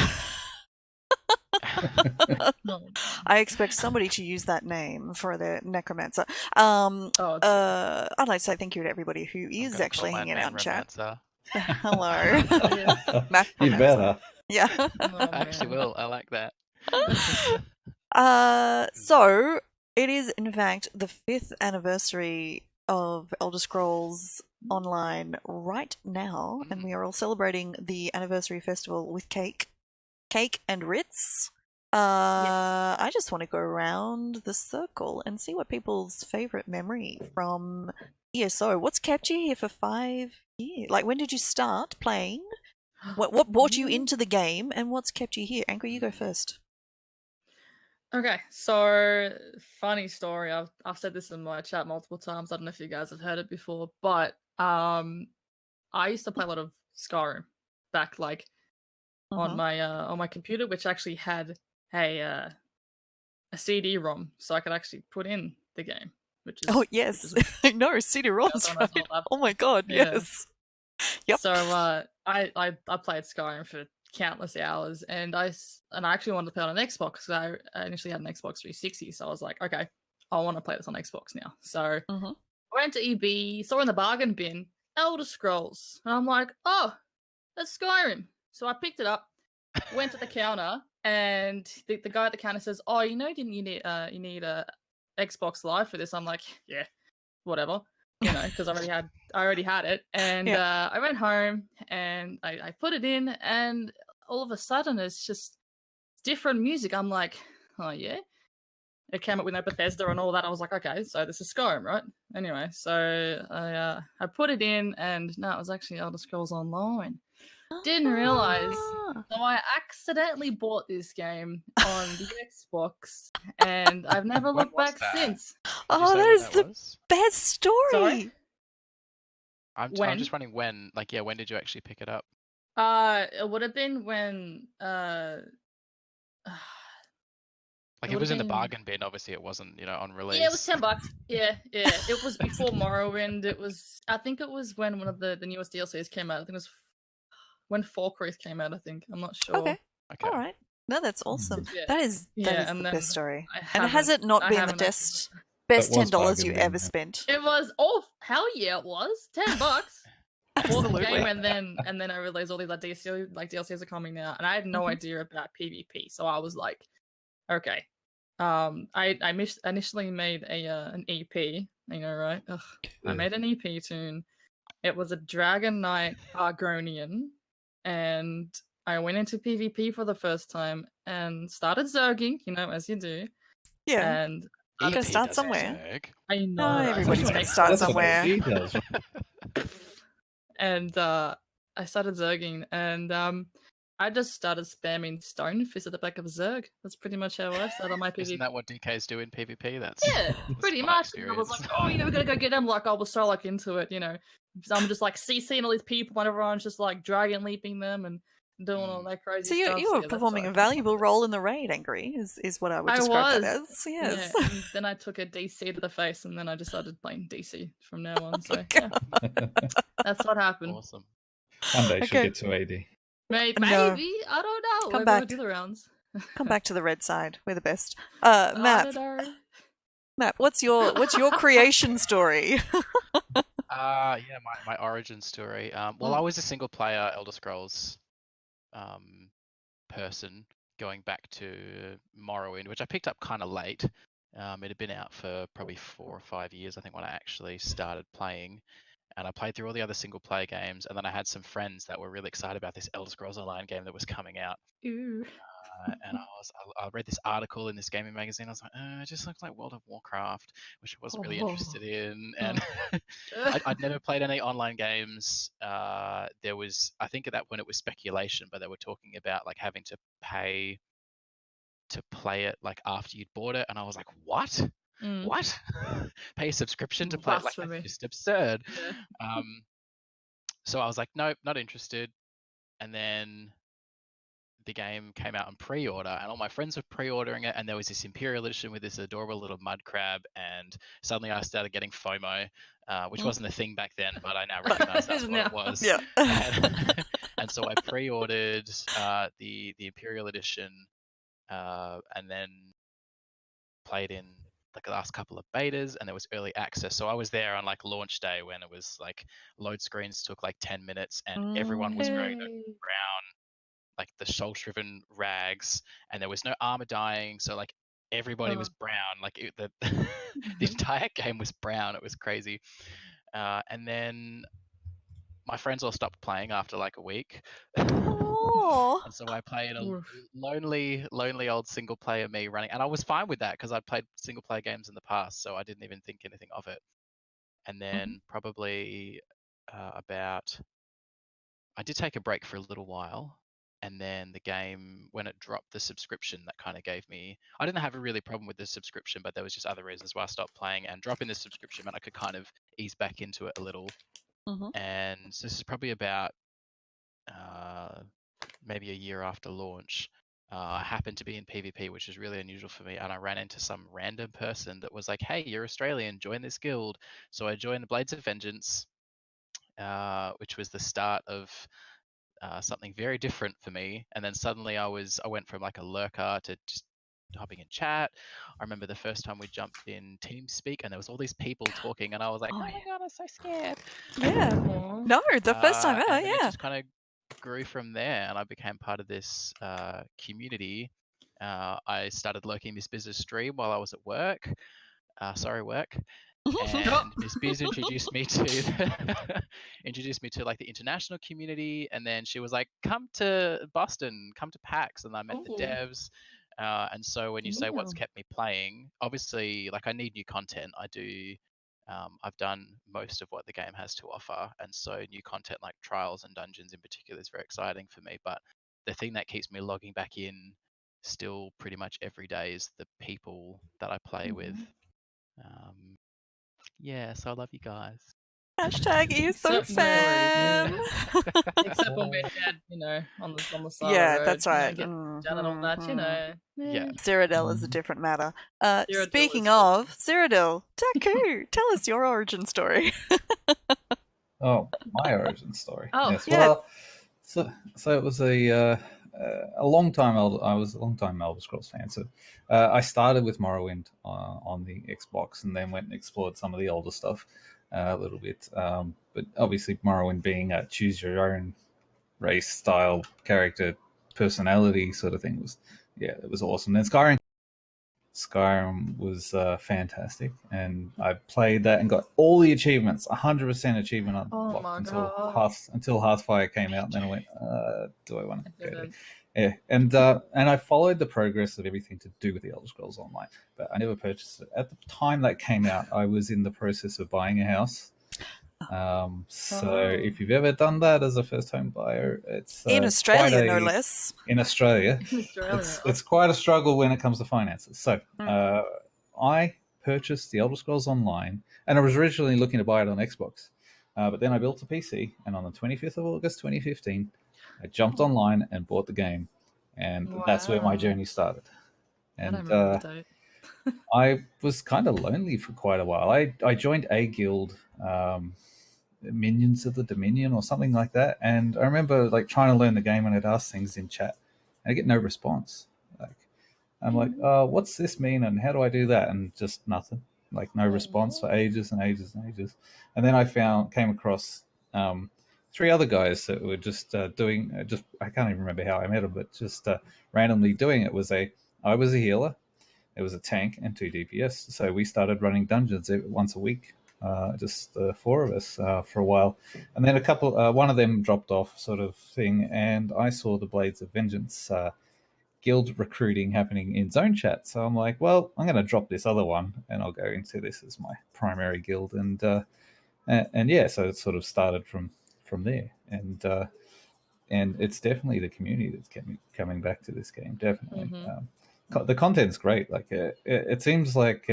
Speaker 4: No.
Speaker 1: I expect somebody to use that name for the Necromancer.
Speaker 4: Oh, it's
Speaker 1: I'd like to say thank you to everybody who
Speaker 2: I'm
Speaker 1: is
Speaker 2: gonna
Speaker 1: actually
Speaker 2: call my
Speaker 1: hanging out in chat.
Speaker 2: Romancer.
Speaker 1: Hello.
Speaker 3: You
Speaker 1: Maplemancer.
Speaker 3: better.
Speaker 1: Yeah.
Speaker 4: oh,
Speaker 2: I actually
Speaker 4: man.
Speaker 2: will. I like that.
Speaker 1: So it is in fact the 5th anniversary of Elder Scrolls Online right now, and we are all celebrating the anniversary festival with cake and Ritz. I just want to go around the circle and see what people's favorite memory from ESO. What's kept you here for 5 years? Like, when did you start playing? What brought you into the game, and what's kept you here? Angry, you go first.
Speaker 4: Okay, so funny story. I've said this in my chat multiple times. I don't know if you guys have heard it before, but I used to play a lot of Skyrim back like on my computer, which actually had a CD-ROM, so I could actually put in the game. Which is
Speaker 1: Oh yes, I know CD-ROMs, right? Oh my god,
Speaker 4: Yeah.
Speaker 1: yes. Yep.
Speaker 4: So I played Skyrim for countless hours, and I actually wanted to play on an Xbox because I initially had an Xbox 360. So I was like, okay, I want to play this on Xbox now. So I went to EB, saw in the bargain bin Elder Scrolls, and I'm like, oh, that's Skyrim. So I picked it up, went to the counter, and the guy at the counter says, oh, you need a Xbox Live for this. I'm like, yeah, whatever. You know, because I already had it, and I went home and I put it in, and all of a sudden it's just different music. I'm like, oh yeah. It came up with no Bethesda and all that. I was like, okay, so this is Skyrim, right? Anyway, so I put it in, and no, it was actually Elder Scrolls Online. Didn't realize. So I accidentally bought this game on the Xbox, and I've never looked back since.
Speaker 1: Oh, that is the best story.
Speaker 4: Sorry?
Speaker 2: I'm just wondering when. Like, yeah, when did you actually pick it up?
Speaker 4: It would have been when
Speaker 2: like, it was in the bargain bin. Obviously, it wasn't, on release.
Speaker 4: Yeah, it was $10. Yeah. It was before Morrowind. I think it was when one of the newest DLCs came out. I think it was when Falkreath came out. I think I'm not sure.
Speaker 1: Okay. All right. No, that's awesome.
Speaker 4: Yeah.
Speaker 1: That is the best story. And has
Speaker 4: haven't-
Speaker 1: it not
Speaker 4: I
Speaker 1: been the
Speaker 4: haven't
Speaker 1: best
Speaker 3: That was
Speaker 1: $10 you
Speaker 3: bargain
Speaker 1: ever
Speaker 3: bin,
Speaker 1: spent?
Speaker 4: It was. Oh hell yeah, it was $10. Bought the
Speaker 1: Absolutely.
Speaker 4: game, and then I realized all these DLCs are coming out, and I had no idea about PvP. So I was like, okay. I initially made an EP, right? I made an EP tune. It was a Dragon Knight Argonian, and I went into PvP for the first time and started zerging, as you do.
Speaker 1: Yeah.
Speaker 4: And
Speaker 1: You gotta start somewhere.
Speaker 4: I know.
Speaker 1: No,
Speaker 4: right?
Speaker 1: everybody's
Speaker 4: Especially
Speaker 1: gotta
Speaker 4: when
Speaker 1: start
Speaker 3: That's what
Speaker 1: somewhere.
Speaker 3: he does.
Speaker 4: And I started zerging, and I just started spamming Stonefist at the back of Zerg. That's pretty much how I started my PvP.
Speaker 2: Isn't that what DKs do in PvP? That's
Speaker 4: pretty
Speaker 2: my
Speaker 4: much. And I was like, oh, we gotta go get him. Like, I was so like into it, So I'm just like CCing all these people, and everyone's just like dragon leaping them and doing all that crazy
Speaker 1: So
Speaker 4: stuff.
Speaker 1: you were performing a valuable role in the raid, Angry, is what I would describe that as. Yes.
Speaker 4: Yeah, and then I took a DC to the face, and then I just started playing DC from now on. So that's what happened.
Speaker 2: Awesome.
Speaker 3: One day she'll get to AD.
Speaker 4: Maybe.
Speaker 1: No.
Speaker 4: I don't know.
Speaker 1: Come
Speaker 4: Maybe
Speaker 1: back.
Speaker 4: we'll do the rounds.
Speaker 1: Come back to the red side. We're the best. Map, what's your creation story?
Speaker 2: Yeah, my origin story. Well, I was a single player Elder Scrolls person going back to Morrowind, which I picked up kind of late. It had been out for probably 4 or 5 years, I think, when I actually started playing. And I played through all the other single player games, and then I had some friends that were really excited about this Elder Scrolls Online game that was coming out.
Speaker 4: Ooh.
Speaker 2: And I read this article in this gaming magazine. I was like, it just looks like World of Warcraft, which I wasn't really interested in. And I'd never played any online games. There was, I think at that point it was speculation, but they were talking about like having to pay to play it like after you'd bought it, and I was like, what? what? Pay a subscription to play it? Like,
Speaker 4: Blasphemy.
Speaker 2: that's just absurd.
Speaker 4: Yeah.
Speaker 2: So I was like, nope, not interested. And then the game came out on pre-order, and all my friends were pre-ordering it, and there was this Imperial Edition with this adorable little mud crab, and suddenly I started getting FOMO, which wasn't a thing back then, but I now recognize that's what it was.
Speaker 1: Yeah.
Speaker 2: And so I pre-ordered the Imperial Edition, and then played in like the last couple of betas, and there was early access. So I was there on like launch day when it was like load screens took like 10 minutes, and everyone was wearing the brown, like the soul-shriven rags, and there was no armor dying, so like everybody was brown. Like the entire game was brown. It was crazy. And then my friends all stopped playing after like a week.
Speaker 1: Oh.
Speaker 2: And so I played a lonely old single player me running, and I was fine with that because I'd played single player games in the past, so I didn't even think anything of it. And then probably I did take a break for a little while, and then the game, when it dropped the subscription, that kind of gave me, I didn't have a really problem with the subscription, but there was just other reasons why I stopped playing, and dropping the subscription meant I could kind of ease back into it a little. And so this is probably about maybe a year after launch. I happened to be in PvP, which is really unusual for me, and I ran into some random person that was like, hey, you're Australian, join this guild. So I joined the Blades of Vengeance, which was the start of something very different for me. And then suddenly I went from like a lurker to just hopping in chat. I remember the first time we jumped in TeamSpeak, and there was all these people talking, and I was like, oh my god, I'm so scared.
Speaker 1: Yeah. No, the first time ever,
Speaker 2: and then
Speaker 1: yeah.
Speaker 2: it just kind of grew from there, and I became part of this community. I started lurking Miss Biz's stream while I was at work. Sorry, work. And Miss Biz introduced me to like the international community, and then she was like, come to Boston, come to PAX, and I met the devs. And so when you say what's kept me playing, obviously, like, I need new content. I do. I've done most of what the game has to offer, and so new content like trials and dungeons in particular is very exciting for me. But the thing that keeps me logging back in still pretty much every day is the people that I play with. Yeah, so I love you guys.
Speaker 1: Hashtag ESO
Speaker 4: Except
Speaker 1: fam.
Speaker 4: Except when we're dead, you know, on the side
Speaker 1: Yeah,
Speaker 4: of the road.
Speaker 1: that's right.
Speaker 4: You know, get done and all that, you know.
Speaker 2: Yeah.
Speaker 1: Cyrodiil is a different matter.
Speaker 4: Cyrodiil
Speaker 1: Speaking
Speaker 4: is
Speaker 1: of Cyrodiil, Dacu, tell us your origin story.
Speaker 3: Oh, my origin story.
Speaker 4: Oh,
Speaker 3: yes.
Speaker 1: yes.
Speaker 3: Well, so it was a long time. I was a long time Elder Scrolls fan. So I started with Morrowind on the Xbox, and then went and explored some of the older stuff a little bit. But obviously, Morrowind being a choose your own race, style, character, personality sort of thing it was awesome. Then Skyrim was fantastic, and I played that and got all the achievements, 100% achievement unlocked until Hearthfire came out. And then I went, do I want to go there? Yeah, and I followed the progress of everything to do with the Elder Scrolls Online, but I never purchased it. At the time that came out, I was in the process of buying a house. So if you've ever done that as a first-home buyer, it's
Speaker 1: in Australia, no less.
Speaker 3: In Australia, it's quite a struggle when it comes to finances. So I purchased the Elder Scrolls Online, and I was originally looking to buy it on Xbox, but then I built a PC, and on the 25th of August 2015, I jumped online and bought the game, and that's where my journey started. And
Speaker 4: I don't remember the date.
Speaker 3: I was kind of lonely for quite a while. I joined a guild, Minions of the Dominion or something like that, and I remember like trying to learn the game, and I'd ask things in chat, and I get no response. Like, I'm like, what's this mean, and how do I do that? And just nothing. Like, no response for ages and ages and ages. And then I came across 3 other guys that were just doing I can't even remember how I met them, but just randomly doing it. I was a healer, it was a tank, and 2 DPS. So we started running dungeons once a week, just the 4 of us for a while. And then one of them dropped off, sort of thing, and I saw the Blades of Vengeance guild recruiting happening in zone chat. So I'm like, well, I'm going to drop this other one, and I'll go into this as my primary guild. And yeah, so it sort of started from there. And it's definitely the community that's kept me coming back to this game, definitely. the content's great. Like it seems like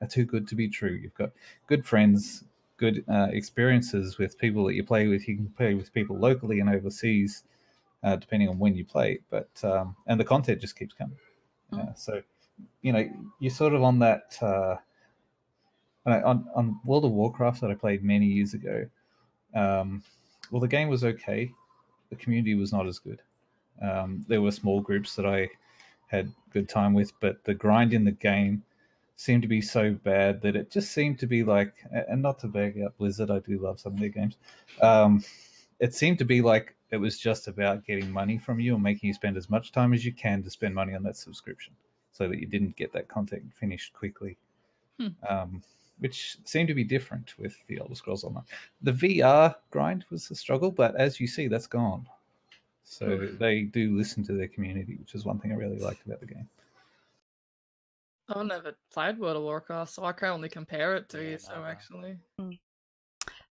Speaker 3: too good to be true. You've got good friends, good experiences with people that you play with. You can play with people locally and overseas, depending on when you play. But and the content just keeps coming. So you're sort of on that on World of Warcraft that I played many years ago. Well, the game was okay. The community was not as good. There were small groups that I had good time with, but the grind in the game seemed to be so bad that it just seemed to be like, and not to bag out Blizzard, I do love some of their games. It seemed to be like it was just about getting money from you and making you spend as much time as you can to spend money on that subscription so that you didn't get that content finished quickly. Which seemed to be different with the Elder Scrolls Online. The VR grind was a struggle, but as you see, that's gone. So they do listen to their community, which is one thing I really liked about the game.
Speaker 4: I've never played World of Warcraft, so I can only compare it to
Speaker 2: Yeah,
Speaker 4: ESO,
Speaker 2: neither.
Speaker 4: actually.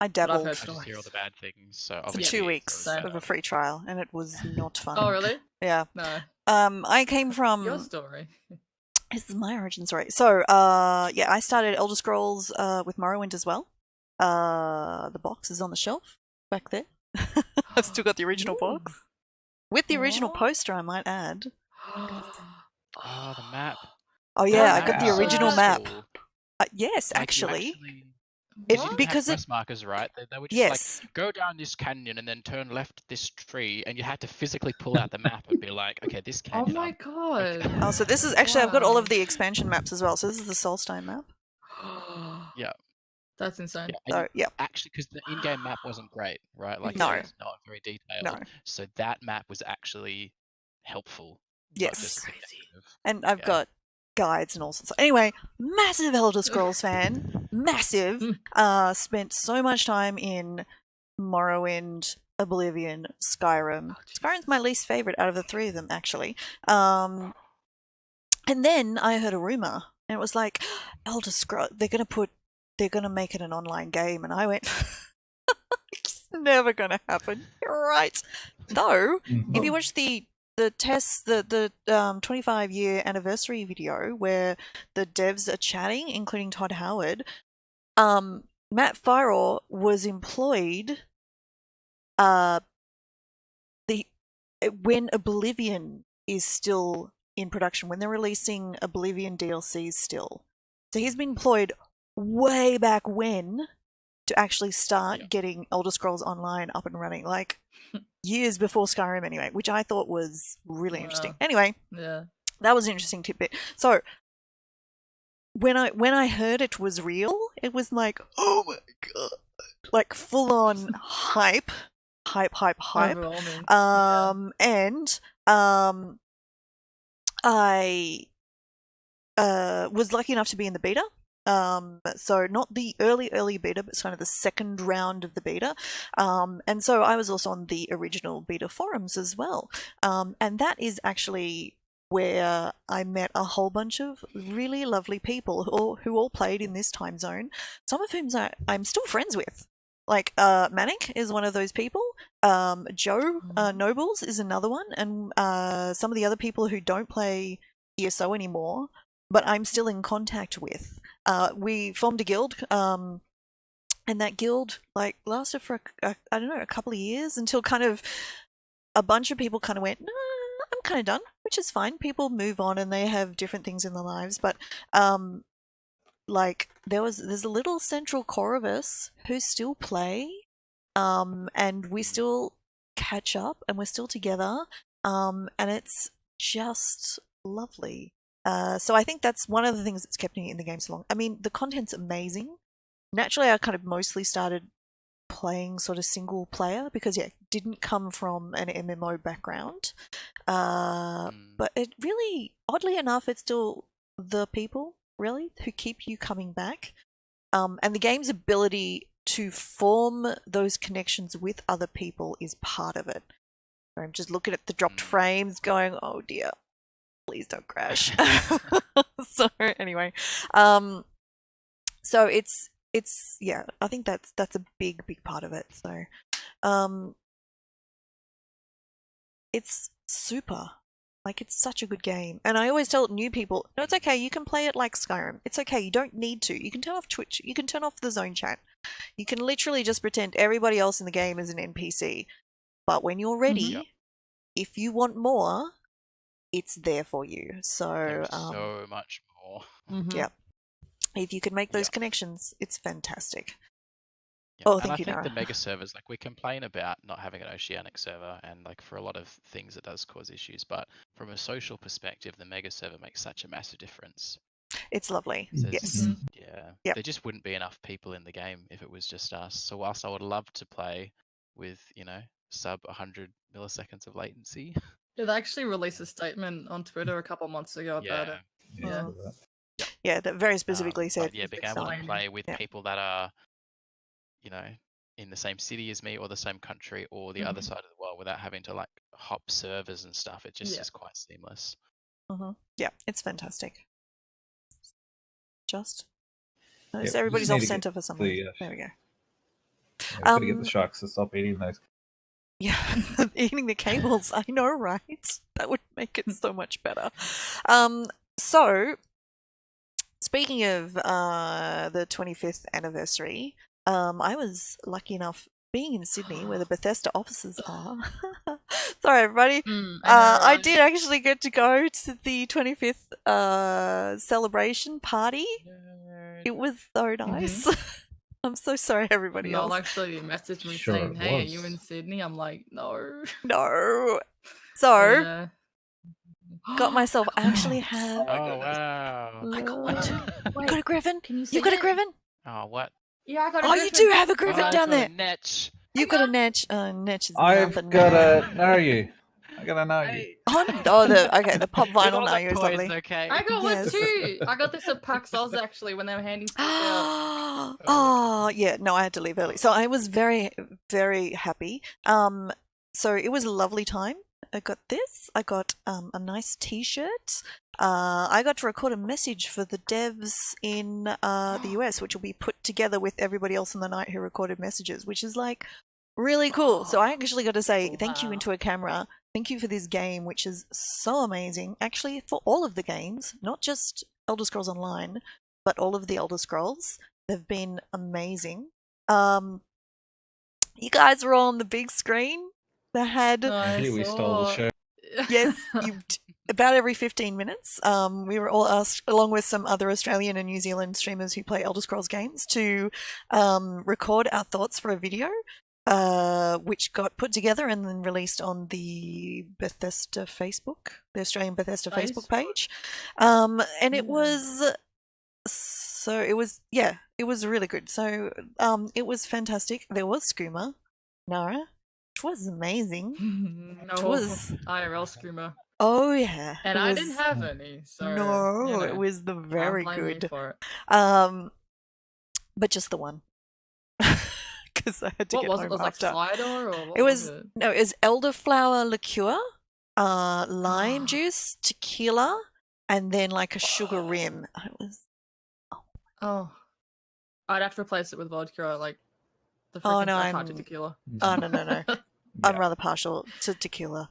Speaker 1: I dabbled
Speaker 4: heard
Speaker 2: I just hear all the bad things. So
Speaker 1: for
Speaker 2: obviously
Speaker 1: 2
Speaker 2: it
Speaker 1: weeks
Speaker 2: was,
Speaker 1: of a free trial, and it was not fun.
Speaker 4: Oh, really?
Speaker 1: Yeah.
Speaker 4: No.
Speaker 1: I came
Speaker 4: Your
Speaker 1: from.
Speaker 4: story.
Speaker 1: This is my origin story. So, yeah, I started Elder Scrolls with Morrowind as well. The box is on the shelf back there. I've still got the original box with the original
Speaker 4: Aw.
Speaker 1: poster, I might add.
Speaker 2: oh, the map.
Speaker 1: Oh yeah, I
Speaker 4: map
Speaker 1: got the
Speaker 4: is so
Speaker 1: original map.
Speaker 2: cool.
Speaker 1: Yes,
Speaker 2: Like, you
Speaker 1: actually,
Speaker 2: you
Speaker 4: What?
Speaker 2: didn't
Speaker 1: because
Speaker 2: have
Speaker 1: it
Speaker 2: quest markers, right? They would just
Speaker 1: yes.
Speaker 2: like go down this canyon and then turn left this tree, and you had to physically pull out the map and be like, okay, this
Speaker 4: Oh
Speaker 2: canyon.
Speaker 4: my god.
Speaker 1: Oh, so this is actually I've got all
Speaker 4: Wow.
Speaker 1: of the expansion maps as well. So this is the Solstein map.
Speaker 2: Yeah.
Speaker 4: That's insane.
Speaker 2: Yeah, and
Speaker 1: So yeah,
Speaker 2: actually, because the in-game map wasn't great, right? Like
Speaker 1: No.
Speaker 2: it's not very detailed.
Speaker 1: No.
Speaker 2: So that map was actually helpful.
Speaker 1: Yes.
Speaker 2: Not just
Speaker 4: Crazy.
Speaker 2: competitive.
Speaker 1: and I've
Speaker 2: Yeah.
Speaker 1: got guides and all sorts. Anyway, massive Elder Scrolls fan, massive. Spent so much time in Morrowind, Oblivion, Skyrim. Skyrim's my least favorite out of the three of them, actually. And then I heard a rumor, and it was like, Elder Scrolls, they're gonna make it an online game, and I went, it's never gonna happen. You're right. Though, if you watch the test, the 25-year anniversary video where the devs are chatting, including Todd Howard, Matt Firor was employed when Oblivion is still in production, when they're releasing Oblivion DLCs still. So he's been employed way back when to actually start getting Elder Scrolls Online up and running, like years before Skyrim anyway, which I thought was really interesting. Anyway,
Speaker 4: Yeah.
Speaker 1: that was an interesting tidbit. So when I heard it was real, it was like, oh my god, like full on hype.
Speaker 4: Overwhelming.
Speaker 1: And I was lucky enough to be in the beta. So not the early beta, but kind of the second round of the beta. And so I was also on the original beta forums as well. And that is actually where I met a whole bunch of really lovely people who all played in this time zone, some of whom I'm still friends with. Like Manic is one of those people. Joe Nobles is another one, and some of the other people who don't play ESO anymore, but I'm still in contact with. We formed a guild, and that guild like lasted for I don't know, a couple of years until kind of a bunch of people kind of went, no, I'm kind of done, which is fine. People move on and they have different things in their lives, but like there's a little central core of us who still play, and we still catch up and we're still together, and it's just lovely. So I think that's one of the things that's kept me in the game so long. I mean, the content's amazing. Naturally, I kind of mostly started playing sort of single player because didn't come from an MMO background, but it really, oddly enough, it's still the people really who keep you coming back, and the game's ability to form those connections with other people is part of it. I'm just looking at the dropped frames going, oh dear, please don't crash. So anyway, so it's yeah, I think that's a big part of it. So it's super Like, it's such a good game. And I always tell new people, no, it's okay. You can play it like Skyrim. It's okay. You don't need to. You can turn off Twitch. You can turn off the zone chat. You can literally just pretend everybody else in the game is an NPC. But when you're ready,
Speaker 2: Yep.
Speaker 1: if you want more, it's there for you. So,
Speaker 2: There's so much more.
Speaker 1: yeah. If you can make those
Speaker 2: Yep.
Speaker 1: connections, it's fantastic.
Speaker 2: Yeah,
Speaker 1: Oh,
Speaker 2: and
Speaker 1: thank
Speaker 2: I
Speaker 1: you,
Speaker 2: think the
Speaker 1: Nara.
Speaker 2: mega servers, like we complain about not having an oceanic server, and like for a lot of things it does cause issues. But from a social perspective, the mega server makes such a massive difference.
Speaker 1: It's lovely.
Speaker 2: There's-
Speaker 1: Yes.
Speaker 2: Yeah,
Speaker 1: Yep.
Speaker 2: there just wouldn't be enough people in the game if it was just us. So whilst I would love to play with, sub 100 milliseconds of latency,
Speaker 4: Yeah, they actually released a statement on Twitter a couple months ago about
Speaker 2: yeah,
Speaker 4: it.
Speaker 3: Yeah.
Speaker 4: Yeah.
Speaker 1: Yeah, that very specifically said.
Speaker 2: but yeah, being
Speaker 4: it's
Speaker 2: able to
Speaker 4: fine.
Speaker 2: play with
Speaker 1: Yeah.
Speaker 2: people that are, in the same city as me or the same country or the other
Speaker 4: Mhm.
Speaker 2: side of the world without having to like hop servers and stuff, it just
Speaker 4: Yeah.
Speaker 2: is quite seamless.
Speaker 1: Yeah, it's fantastic. Just.
Speaker 3: Yeah,
Speaker 1: Notice
Speaker 3: we
Speaker 1: everybody's
Speaker 3: just need
Speaker 1: off
Speaker 3: to get
Speaker 1: center for something.
Speaker 3: the,
Speaker 1: There we go.
Speaker 3: Yeah, we've got to get the
Speaker 1: Um,
Speaker 3: sharks to stop eating those.
Speaker 1: Yeah, eating the cables. I know, right? That would make it so much better. So, speaking of the 25th anniversary, I was lucky enough being in Sydney, where the Bethesda offices are. Sorry, everybody. I did actually get to go to the 25th celebration party. It was so nice. I'm so sorry, everybody
Speaker 4: Noel
Speaker 1: else.
Speaker 4: actually messaged me
Speaker 3: Sure
Speaker 4: saying,
Speaker 3: it
Speaker 4: "Hey, are you
Speaker 3: was.
Speaker 4: in Sydney?" I'm like, "No."
Speaker 1: No. So,
Speaker 4: Yeah.
Speaker 1: got myself
Speaker 4: I got
Speaker 1: actually
Speaker 4: one.
Speaker 1: have.
Speaker 4: Oh my
Speaker 2: Oh
Speaker 4: goodness.
Speaker 2: wow!
Speaker 4: I got one too.
Speaker 1: You
Speaker 4: Wait,
Speaker 1: got a griffin?
Speaker 4: can you see
Speaker 1: You got a
Speaker 4: it?
Speaker 1: griffin?
Speaker 2: Oh what?
Speaker 4: Yeah, I got a
Speaker 1: Oh,
Speaker 4: griffin.
Speaker 1: you do have a
Speaker 2: Oh,
Speaker 1: griffin
Speaker 2: I've
Speaker 1: down
Speaker 2: got a
Speaker 1: there.
Speaker 2: netch.
Speaker 1: You got a netch. Netch is
Speaker 3: I've
Speaker 1: nothing.
Speaker 3: got
Speaker 1: man.
Speaker 3: to know you. I got to know you.
Speaker 2: Hey.
Speaker 1: The pop
Speaker 2: We've
Speaker 1: vinyl
Speaker 2: all
Speaker 1: now
Speaker 2: got
Speaker 1: is
Speaker 2: toys,
Speaker 1: lovely.
Speaker 2: okay?
Speaker 4: I got
Speaker 1: Yes.
Speaker 4: one too. I got this at PAX Oz actually when they were handing stuff out.
Speaker 1: Oh, yeah. No, I had to leave early. So I was very, very happy. So it was a lovely time. I got this. I got a nice T-shirt. I got to record a message for the devs in the US, which will be put together with everybody else in the night who recorded messages, which is like really cool. So I actually got to say thank you
Speaker 4: Wow.
Speaker 1: into a camera. Thank you for this game, which is so amazing. Actually, for all of the games, not just Elder Scrolls Online, but all of the Elder Scrolls. They've been amazing. You guys were all on the big screen. They had
Speaker 3: Here we stole the show.
Speaker 1: yes, about every 15 minutes. We were all asked, along with some other Australian and New Zealand streamers who play Elder Scrolls games, to record our thoughts for a video, which got put together and then released on the Bethesda Facebook, the Australian Bethesda Facebook page. And it was it was really good. So it was fantastic. There was skooma, Nara, which was amazing.
Speaker 4: No,
Speaker 1: It was
Speaker 4: IRL screamer.
Speaker 1: Oh yeah,
Speaker 4: And
Speaker 1: it
Speaker 4: I
Speaker 1: was,
Speaker 4: didn't have any, so
Speaker 1: no, it was the very
Speaker 4: can't blame me
Speaker 1: good.
Speaker 4: for it.
Speaker 1: But just the one, because I had to
Speaker 4: What
Speaker 1: get
Speaker 4: was
Speaker 1: home
Speaker 4: it? Was it like
Speaker 1: after.
Speaker 4: cider or what
Speaker 1: It was
Speaker 4: it?
Speaker 1: no, it was elderflower liqueur, lime juice, tequila, and then like a sugar rim. It was
Speaker 4: Oh, I'd have to replace it with vodka, like the
Speaker 1: Oh,
Speaker 4: freaking
Speaker 1: no,
Speaker 4: I can't
Speaker 1: I'm-
Speaker 4: do tequila.
Speaker 1: no. I'm rather partial to tequila.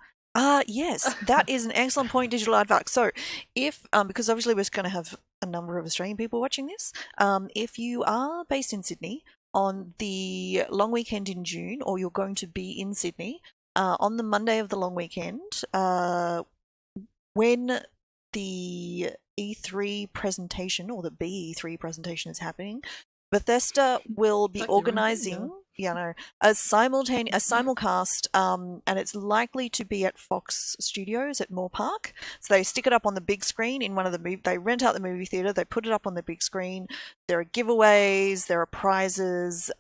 Speaker 1: Yes, that is an excellent point, Digital Advac. So, if because obviously we're going to have a number of Australian people watching this, if you are based in Sydney on the long weekend in June, or you're going to be in Sydney on the Monday of the long weekend, when the E3 prepresentation or the BE3 presentation is happening, Bethesda will be
Speaker 4: It's like the Room Thing,
Speaker 1: organising, a simulcast, and it's likely to be at Fox Studios at Moore Park. So they stick it up on the big screen in one of the they rent out the movie theatre, they put it up on the big screen. There are giveaways, there are prizes.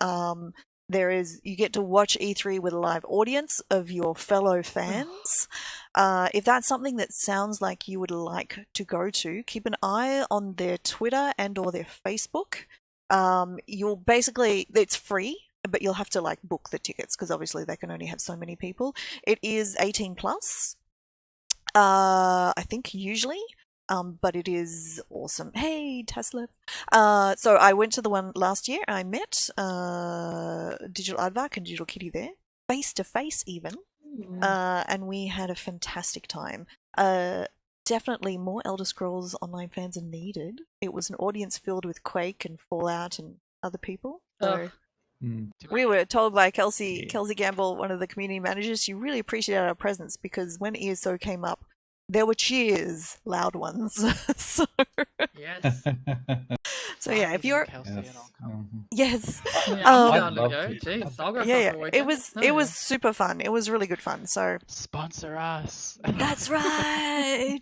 Speaker 1: You get to watch E3 with a live audience of your fellow fans. If that's something that sounds like you would like to go to, keep an eye on their Twitter and or their Facebook. It's free, but you'll have to like book the tickets because obviously they can only have so many people. It is 18 plus, I think usually. But it is awesome. Hey, Tesla. So I went to the one last year. I met Digital Advac and Digital Kitty there, face to face even. and we had a fantastic time. Definitely more Elder Scrolls Online fans are needed. It was an audience filled with Quake and Fallout and other people. So we were told by Kelsey Gamble, one of the community managers, she really appreciated our presence because when ESO came up, there were cheers, loud ones. So
Speaker 4: Yes.
Speaker 1: so yeah, if you're yes,
Speaker 3: I'd love to.
Speaker 4: Jeez, I'll go
Speaker 1: yeah,
Speaker 4: for a
Speaker 1: it
Speaker 4: weekend.
Speaker 1: was
Speaker 4: Oh,
Speaker 1: it
Speaker 4: yeah.
Speaker 1: was super fun. It was really good fun. So
Speaker 2: Sponsor us.
Speaker 1: that's right.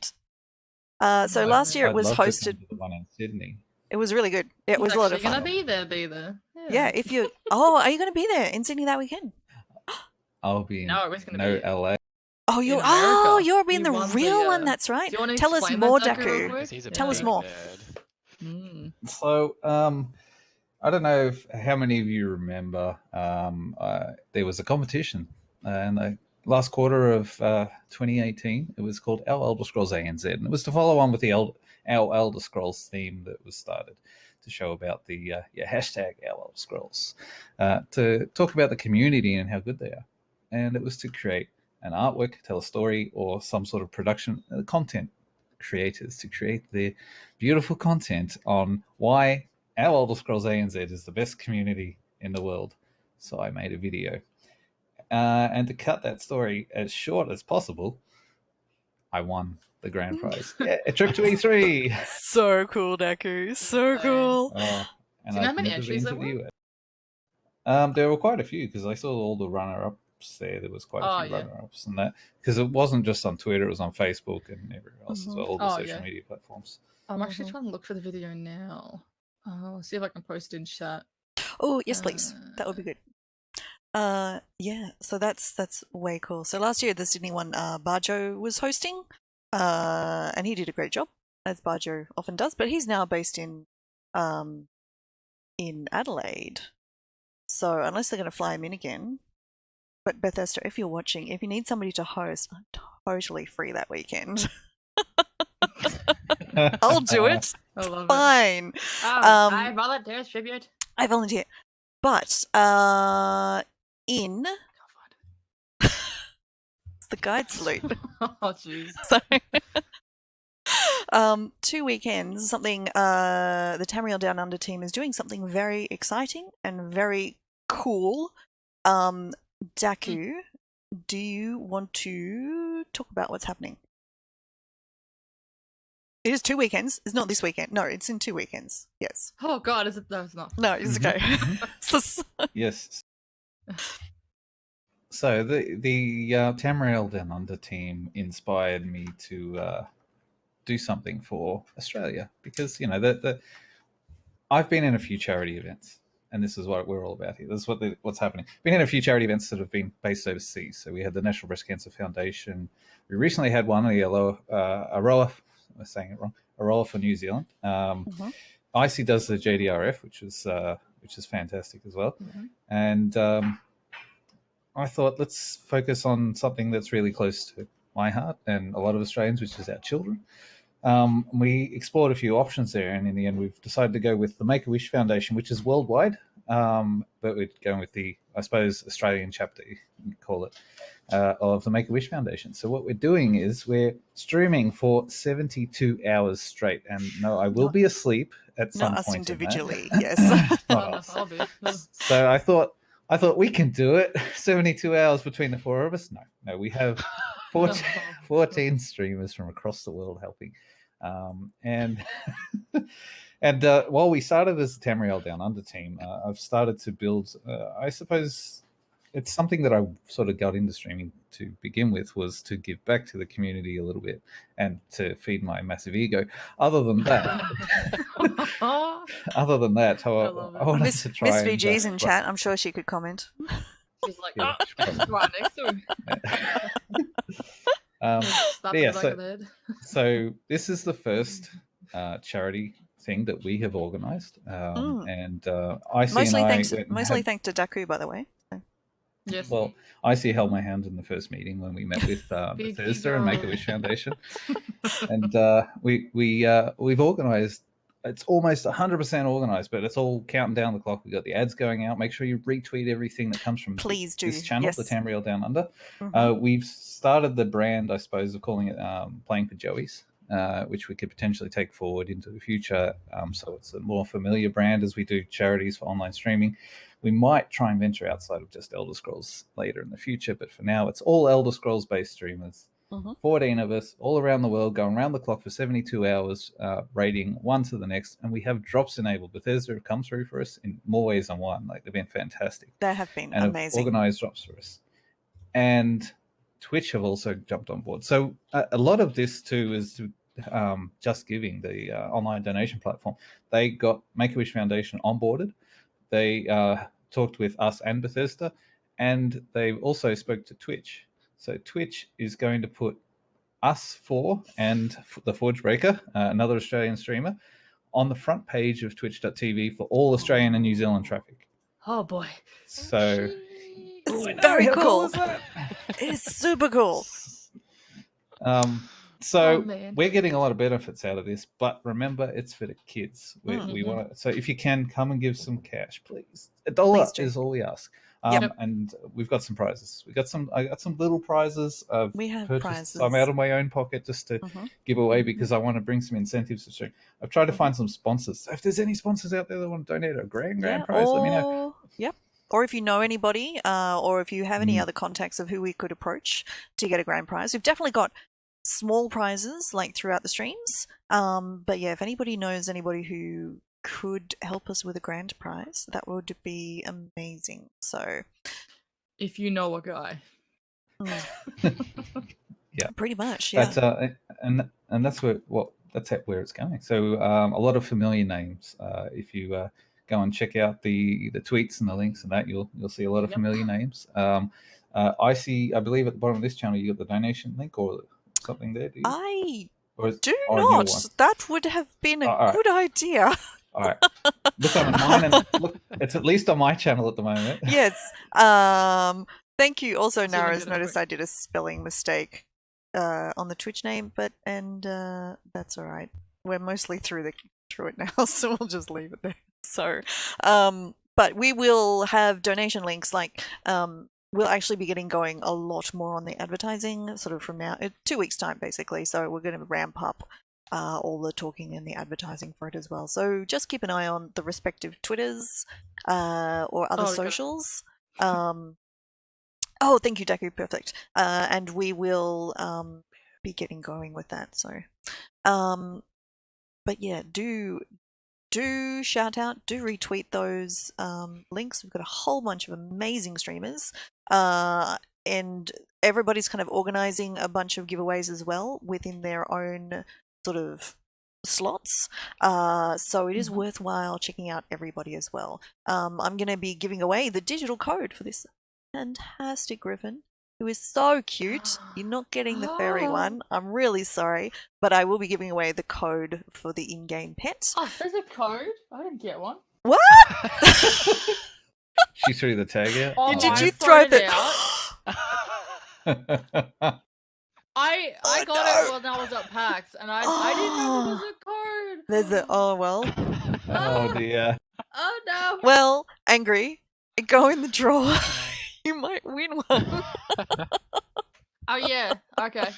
Speaker 1: So last year it
Speaker 3: I'd
Speaker 1: was
Speaker 3: love to come
Speaker 1: hosted.
Speaker 3: to the one in Sydney.
Speaker 1: It was really good. It was a lot of fun.
Speaker 4: Gonna be there.
Speaker 1: Yeah, if you are you going to be there in Sydney that weekend?
Speaker 3: I'll be in
Speaker 4: No, it's gonna be
Speaker 3: LA.
Speaker 1: Oh, you're
Speaker 4: America.
Speaker 1: you're being
Speaker 4: He
Speaker 1: the
Speaker 4: won
Speaker 1: real
Speaker 4: the,
Speaker 1: one. That's right.
Speaker 4: Do you want to
Speaker 1: Tell us
Speaker 4: explain
Speaker 1: more,
Speaker 4: that, Deku, real
Speaker 1: Daku.
Speaker 4: quick?
Speaker 2: He's a
Speaker 1: Tell us
Speaker 2: big
Speaker 1: more.
Speaker 2: nerd.
Speaker 3: So, I don't know how many of you remember. There was a competition in the last quarter of 2018. It was called Our Elder Scrolls ANZ, and it was to follow on with our Elder Scrolls theme that was started to show about the hashtag Our Elder Scrolls, to talk about the community and how good they are. And it was to create an artwork, tell a story, or some sort of production content creators to create their beautiful content on why our Elder Scrolls ANZ is the best community in the world. So I made a video. And to cut that story as short as possible, I won the grand prize. Yeah, a trip to E3.
Speaker 1: So cool, Daku. So cool.
Speaker 3: And
Speaker 4: Do you know how
Speaker 3: I've
Speaker 4: many
Speaker 3: never
Speaker 4: entries
Speaker 3: been
Speaker 4: there
Speaker 3: to
Speaker 4: were?
Speaker 3: the US. There were quite a few because I saw all the runner-ups there. There was quite a few runner-ups and that, because it wasn't just on Twitter, it was on Facebook and everywhere else as well, all the social media platforms.
Speaker 4: I'm actually trying to look for the video now. I'll see if I can post it in chat.
Speaker 1: Oh yes, please. That would be good. Yeah. So that's way cool. So last year the Sydney one, Barjo was hosting, and he did a great job, as Barjo often does. But he's now based in Adelaide. So unless they're going to fly him in again. But Bethesda, if you're watching, if you need somebody to host, I'm totally free that weekend. I'll do it.
Speaker 4: I love
Speaker 1: Fine.
Speaker 4: it. I volunteer as tribute.
Speaker 1: I volunteer. But in it's the guide salute.
Speaker 4: Oh jeez.
Speaker 1: So 2 weekends, something the Tamriel Downunder team is doing something very exciting and very cool. Daku, do you want to talk about what's happening? It is 2 weekends. It's not this weekend. No, it's in 2 weekends. Yes.
Speaker 4: Oh god, is it? No, it's not.
Speaker 1: No, it's okay.
Speaker 3: Yes. So the Tamriel Downunder team inspired me to do something for Australia because I've been in a few charity events, and this is what we're all about here. This is what's happening. Been in a few charity events that have been based overseas. So we had the National Breast Cancer Foundation. We recently had one, the Aroa. I'm saying it wrong. Aroa for New Zealand. IC does the JDRF, which is fantastic as well. And I thought, let's focus on something that's really close to my heart and a lot of Australians, which is our children. We explored a few options there, and in the end, we've decided to go with the Make-A-Wish Foundation, which is worldwide, but we're going with the, I suppose, Australian chapter, you can call it, of the Make-A-Wish Foundation. So what we're doing is we're streaming for 72 hours straight, and no, I will be asleep at some point.
Speaker 1: Not us individually, yes.
Speaker 3: So I thought we can do it. 72 hours between the four of us. No, we have 14 streamers from across the world helping. And while we started as the Tamriel Downunder team, I've started to build, I suppose it's something that I sort of got into streaming to begin with, was to give back to the community a little bit and to feed my massive ego. Other than that, I wanted to try.
Speaker 1: Miss VG's in chat. I'm sure she could comment.
Speaker 4: She's like, right next to her.
Speaker 3: So this is the first charity thing that we have organised, and
Speaker 1: mostly thanks to Daku, by the way.
Speaker 4: Yes.
Speaker 3: Well, IC held my hand in the first meeting when we met with Bethesda and Make-A-Wish Foundation, and we've organised it's almost 100% organized, but it's all counting down the clock. We've got the ads going out. Make sure you retweet everything that comes from
Speaker 1: Please do.
Speaker 3: this channel,
Speaker 1: Yes.
Speaker 3: the Tamriel Downunder.
Speaker 1: Mhm.
Speaker 3: We've started the brand, I suppose, of calling it Playing for Joeys, which we could potentially take forward into the future. So it's a more familiar brand as we do charities for online streaming. We might try and venture outside of just Elder Scrolls later in the future, but for now, it's all Elder Scrolls-based streamers. 14 of us all around the world, going around the clock for 72 hours, raiding one to the next, and we have drops enabled. Bethesda have come through for us in more ways than one. Like, they've been fantastic.
Speaker 1: They have been
Speaker 3: and
Speaker 1: amazing.
Speaker 3: have organized drops for us. And Twitch have also jumped on board. So a lot of this too is Just Giving, the online donation platform. They got Make-A-Wish Foundation onboarded. They talked with us and Bethesda, and they also spoke to Twitch. So Twitch is going to put us four and the Forge Breaker, another Australian streamer, on the front page of twitch.tv for all Australian and New Zealand traffic.
Speaker 4: Oh boy.
Speaker 3: So
Speaker 1: It's very
Speaker 3: how
Speaker 1: cool.
Speaker 3: is that?
Speaker 1: It is super cool.
Speaker 3: So
Speaker 4: man.
Speaker 3: we're getting a lot of benefits out of this, but remember, it's for the kids. We want to. So if you can, come and give some cash, please. $1
Speaker 1: Please do.
Speaker 3: is all we ask.
Speaker 1: Yep.
Speaker 3: And we've got some prizes. I got some little prizes.
Speaker 1: We have
Speaker 3: purchased
Speaker 1: prizes.
Speaker 3: some out of my own pocket just to give away because I want to bring some incentives to stream. I've tried to find some sponsors. So if there's any sponsors out there that want to donate a grand prize, let me know.
Speaker 1: Yep. Or if you know anybody, or if you have any other contacts of who we could approach to get a grand prize. We've definitely got small prizes like throughout the streams. But yeah, if anybody knows anybody who could help us with a grand prize, that would be amazing. So
Speaker 4: If you know a guy.
Speaker 3: Yeah,
Speaker 1: pretty much. Yeah.
Speaker 3: That's and that's where it's going. So a lot of familiar names. If you go and check out the tweets and the links and that, you'll see a lot of familiar names. I see. I believe at the bottom of this channel you got the donation link or something there. Do you?
Speaker 1: I
Speaker 3: Or is-
Speaker 1: do
Speaker 3: or a new
Speaker 1: not.
Speaker 3: one?
Speaker 1: That would have been a
Speaker 3: all right.
Speaker 1: good idea.
Speaker 3: All right. Look on mine, and look, it's at least on my channel at the moment.
Speaker 1: Yes. Thank you. Also,
Speaker 4: So you
Speaker 1: Nara's
Speaker 4: did it
Speaker 1: noticed
Speaker 4: quick.
Speaker 1: I did a spelling mistake on the Twitch name, but that's all right. We're mostly through it now, so we'll just leave it there. So, but we will have donation links. Like, we'll actually be getting going a lot more on the advertising, sort of from now 2 weeks time, basically. So we're going to ramp up all the talking and the advertising for it as well. So just keep an eye on the respective Twitters or other
Speaker 4: Oh, okay.
Speaker 1: socials. Oh, thank you, Daku. Perfect. And we will be getting going with that. So, but yeah, do shout out, do retweet those links. We've got a whole bunch of amazing streamers, and everybody's kind of organizing a bunch of giveaways as well within their own sort of slots. So it is worthwhile checking out everybody as well. I'm going to be giving away the digital code for this fantastic griffin, who is so cute. You're not getting the furry one. I'm really sorry, but I will be giving away the code for the in-game pet.
Speaker 4: Oh, there's a code? I didn't get one.
Speaker 1: What?
Speaker 3: She threw the tag out.
Speaker 4: Oh,
Speaker 1: Did
Speaker 4: I
Speaker 1: you throw
Speaker 4: thrown
Speaker 1: the?
Speaker 4: it out. I
Speaker 1: Oh,
Speaker 4: got
Speaker 1: no.
Speaker 4: it when I was at PAX, and I didn't know there was a code.
Speaker 1: There's a. Oh well.
Speaker 3: Oh dear.
Speaker 4: Oh no.
Speaker 1: Well, Angry, go in the draw. You might win one.
Speaker 4: Oh yeah. Okay.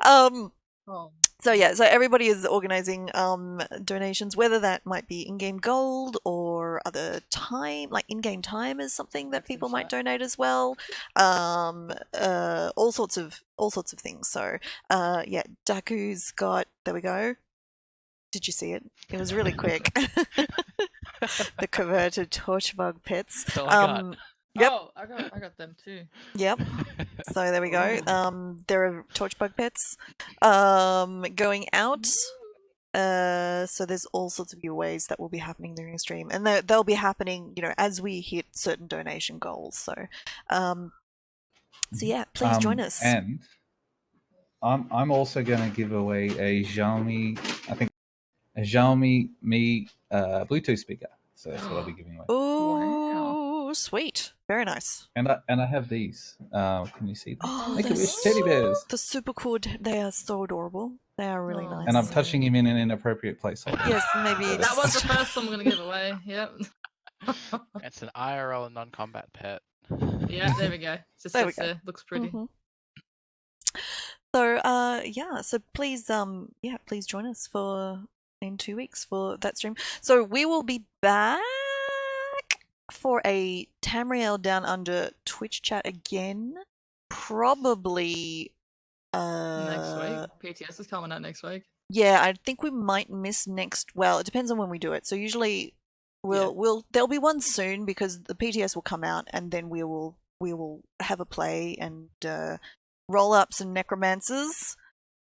Speaker 1: Oh.
Speaker 4: So
Speaker 1: So everybody is organizing donations, whether that might be in-game gold or other time, like in-game time is something that people might donate as well. All sorts of things. So yeah, Daku's got, there we go. Did you see it? It was really quick. The converted torchbug pets.
Speaker 2: That's all I got.
Speaker 1: Yep.
Speaker 4: Oh, I got them too.
Speaker 1: Yep. So there we go. There are torchbug pets going out. So there's all sorts of giveaways that will be happening during the stream, and they'll be happening, as we hit certain donation goals. So, so yeah, please join us.
Speaker 3: And I'm also going to give away a Xiaomi Mi Bluetooth speaker. So that's what I'll be giving away.
Speaker 1: Oh, sweet. very nice.
Speaker 3: And I have these. Can you see them?
Speaker 1: Oh,
Speaker 3: Make a
Speaker 1: they're
Speaker 3: wish teddy bears.
Speaker 1: The super cool. They are so adorable. They are really
Speaker 4: Oh.
Speaker 1: nice.
Speaker 3: And I'm
Speaker 4: Yeah.
Speaker 3: touching him in an inappropriate place.
Speaker 1: Yes, maybe
Speaker 4: That was the
Speaker 1: just-
Speaker 4: first one I'm gonna give away. Yep.
Speaker 2: It's an IRL non-combat pet.
Speaker 4: Yeah, there we go. Just
Speaker 1: There we
Speaker 4: sits
Speaker 1: go.
Speaker 4: there. Looks pretty.
Speaker 1: Mhm. So yeah, so please please join us in 2 weeks for that stream. So we will be back for a Tamriel Downunder Twitch chat again, probably
Speaker 4: Next week. PTS is coming out next week.
Speaker 1: Yeah, I think we might miss next. Well, it depends on when we do it. So usually there'll be one soon because the PTS will come out and then we will have a play and roll up some necromancers.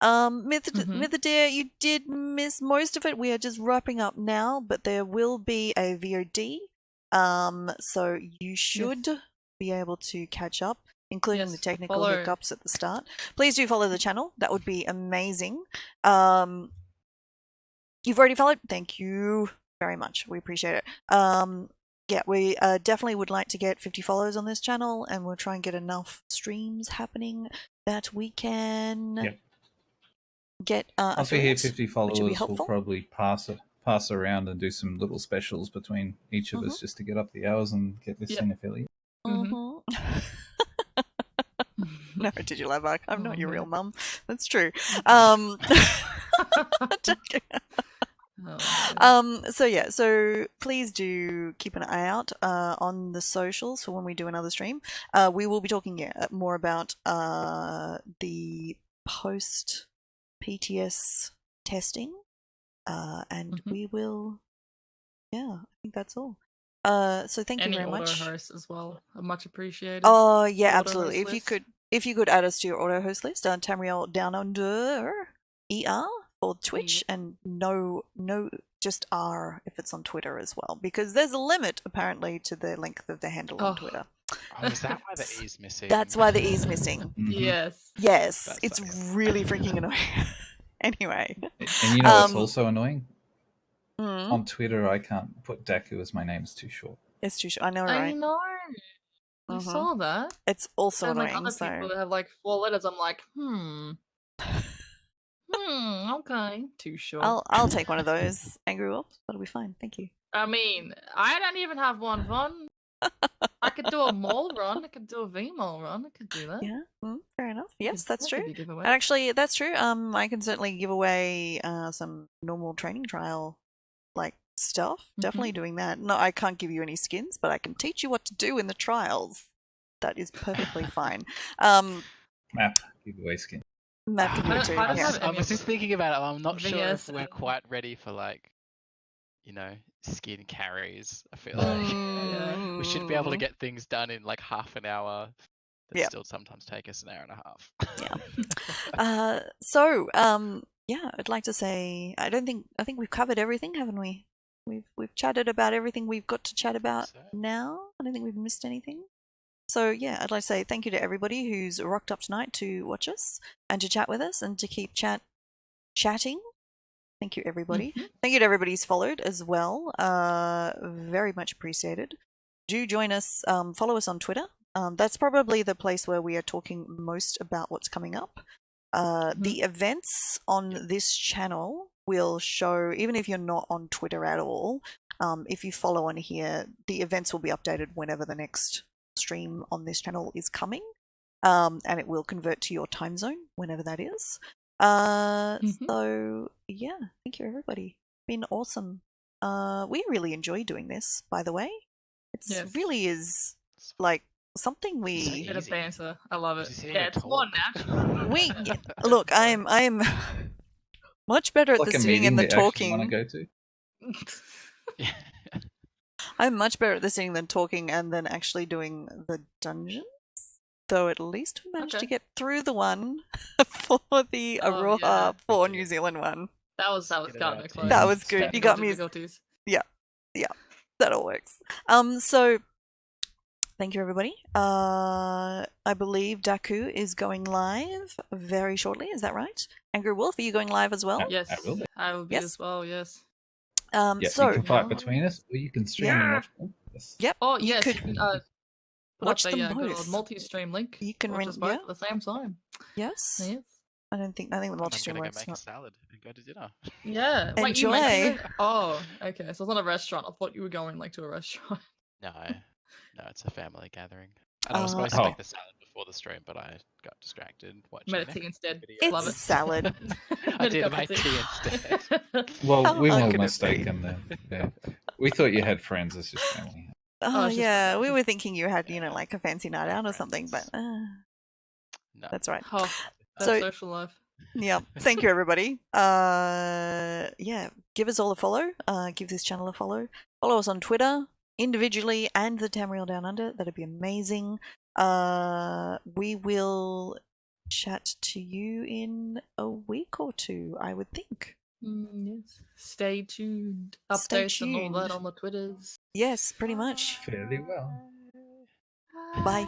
Speaker 1: Mythidair, you did miss most of it. We are just wrapping up now, but there will be a VOD. So you should be able to catch up, including the technical hiccups at the start. Please do follow the channel. That would be amazing. You've already followed? Thank you very much. We appreciate it. Yeah, we definitely would like to get 50 followers on this channel, and we'll try and get enough streams happening that we can get
Speaker 3: Once we hit 50
Speaker 1: which
Speaker 3: followers,
Speaker 1: would be
Speaker 3: we'll
Speaker 1: helpful.
Speaker 3: probably pass around and do some little specials between each of us just to get up the hours and get this in affiliate.
Speaker 1: No, did you laugh back? I'm not your real mum. That's true. So yeah, so please do keep an eye out on the socials for when we do another stream. We will be talking more about the post PTS testing, and we will. Yeah, I think that's all. So thank you very much.
Speaker 4: Auto host as well, much appreciated.
Speaker 1: Oh yeah,
Speaker 4: Auto
Speaker 1: absolutely.
Speaker 4: host
Speaker 1: If you could add us to your auto host list, Tamriel Downunder for Twitch, and no, just R if it's on Twitter as well, because there's a limit apparently to the length of the handle on Twitter.
Speaker 2: Oh, is that why the E is missing?
Speaker 1: That's why the E is missing.
Speaker 4: Yes.
Speaker 1: Yes, it's really freaking annoying. Anyway.
Speaker 3: And you know what's also annoying? On Twitter, I can't put Dacu as my name. It's too short.
Speaker 1: It's too short. I know, right?
Speaker 4: I know. I saw that.
Speaker 1: It's also
Speaker 4: and
Speaker 1: annoying.
Speaker 4: Like other people that have like 4 letters, I'm like, okay, too short.
Speaker 1: I'll take one of those. Angry Wolf. That'll be fine. Thank you.
Speaker 4: I mean, I don't even have one run. I could do a mole run. I could do a V-mole run. I could do that.
Speaker 1: Yeah, fair enough. Yes, that's
Speaker 4: That could
Speaker 1: true.
Speaker 4: be giveaway.
Speaker 1: And actually, that's true. I can certainly give away some normal training trial like stuff. Definitely doing that. No, I can't give you any skins, but I can teach you what to do in the trials. That is perfectly fine.
Speaker 3: Map giveaway skin.
Speaker 1: Map can do it too.
Speaker 4: I don't
Speaker 1: Yeah.
Speaker 4: have
Speaker 2: I was just thinking about it. I'm not sure if
Speaker 4: VS
Speaker 2: we're quite ready for skin carries. I feel like we should be able to get things done in like half an hour. That still sometimes take us an hour and a half.
Speaker 1: Yeah. I'd like to say I think we've covered everything, haven't we? We've chatted about everything we've got to chat about now. I don't think we've missed anything. So yeah, I'd like to say thank you to everybody who's rocked up tonight to watch us and to chat with us and to keep chatting. Thank you, everybody. Thank you to everybody who's followed as well. Very much appreciated. Do join us. Follow us on Twitter. That's probably the place where we are talking most about what's coming up. The events on this channel will show, even if you're not on Twitter at all, if you follow on here, the events will be updated whenever the next stream on this channel is coming, and it will convert to your time zone whenever that is. So yeah, thank you everybody. It's been awesome. We really enjoy doing this, by the way. It really is like something we
Speaker 4: bit of banter. I love it.
Speaker 2: Yeah,
Speaker 4: It's more natural.
Speaker 1: Look, I'm much better at the sitting and the talking.
Speaker 3: Want to go to?
Speaker 1: I'm much better at the sitting than talking, and then actually doing the dungeons. Though at least we managed to get through the one for the Aroha for New Zealand one.
Speaker 4: That was kind of close.
Speaker 1: That was good. You got me. Yeah, that all works. So thank you everybody. I believe Dacu is going live very shortly. Is that right? Angry Wolf, are you going live as well?
Speaker 4: Yes, I will be as well. Yes.
Speaker 3: So you can fight between us, or you can stream and watch.
Speaker 1: Yep.
Speaker 4: Oh yes. Put
Speaker 1: Watch
Speaker 4: up
Speaker 1: them
Speaker 4: the good old
Speaker 1: both.
Speaker 4: multi-stream link.
Speaker 1: You can
Speaker 4: Watch us
Speaker 1: rent,
Speaker 4: both
Speaker 1: yeah.
Speaker 4: at the same time.
Speaker 1: Yes.
Speaker 4: Yes.
Speaker 1: I think the
Speaker 2: And I'm
Speaker 1: multi-stream
Speaker 2: gonna go
Speaker 1: works.
Speaker 2: make
Speaker 1: Not...
Speaker 2: a salad and go to dinner.
Speaker 4: Yeah. Wait, you
Speaker 1: Enjoy.
Speaker 4: making it? Oh, okay. So it's not a restaurant. I thought you were going like to a restaurant.
Speaker 2: No, it's a family gathering. And I was
Speaker 1: Uh,
Speaker 2: supposed to
Speaker 3: Oh.
Speaker 2: make the salad before the stream, but I got distracted watching
Speaker 4: Made a tea instead.
Speaker 2: video.
Speaker 1: It's
Speaker 4: Love
Speaker 1: a
Speaker 4: it.
Speaker 1: salad.
Speaker 2: I
Speaker 4: Made a
Speaker 2: did
Speaker 4: cup of
Speaker 2: make tea instead.
Speaker 3: Well,
Speaker 1: How
Speaker 3: we
Speaker 1: hard
Speaker 3: were
Speaker 1: could it be?
Speaker 3: mistaken then. Yeah. We thought you had friends. It's just family.
Speaker 1: Oh,
Speaker 4: it's just
Speaker 1: yeah,
Speaker 4: for-
Speaker 1: we were thinking you had,
Speaker 2: Yeah.
Speaker 1: like a fancy night out or something, but
Speaker 2: Friends. No.
Speaker 1: that's right.
Speaker 4: Oh, that's
Speaker 1: So-
Speaker 4: social life.
Speaker 1: Yeah, thank you everybody. Yeah, give us all a follow. Give this channel a follow. Follow us on Twitter individually and the Tamriel Downunder. That'd be amazing. We will chat to you in a week or two, I would think.
Speaker 4: Yes. Stay tuned.
Speaker 1: Stay
Speaker 4: Updates and all that
Speaker 1: tuned.
Speaker 4: on the Twitters.
Speaker 1: Yes, pretty much.
Speaker 3: Fairly well.
Speaker 1: Bye.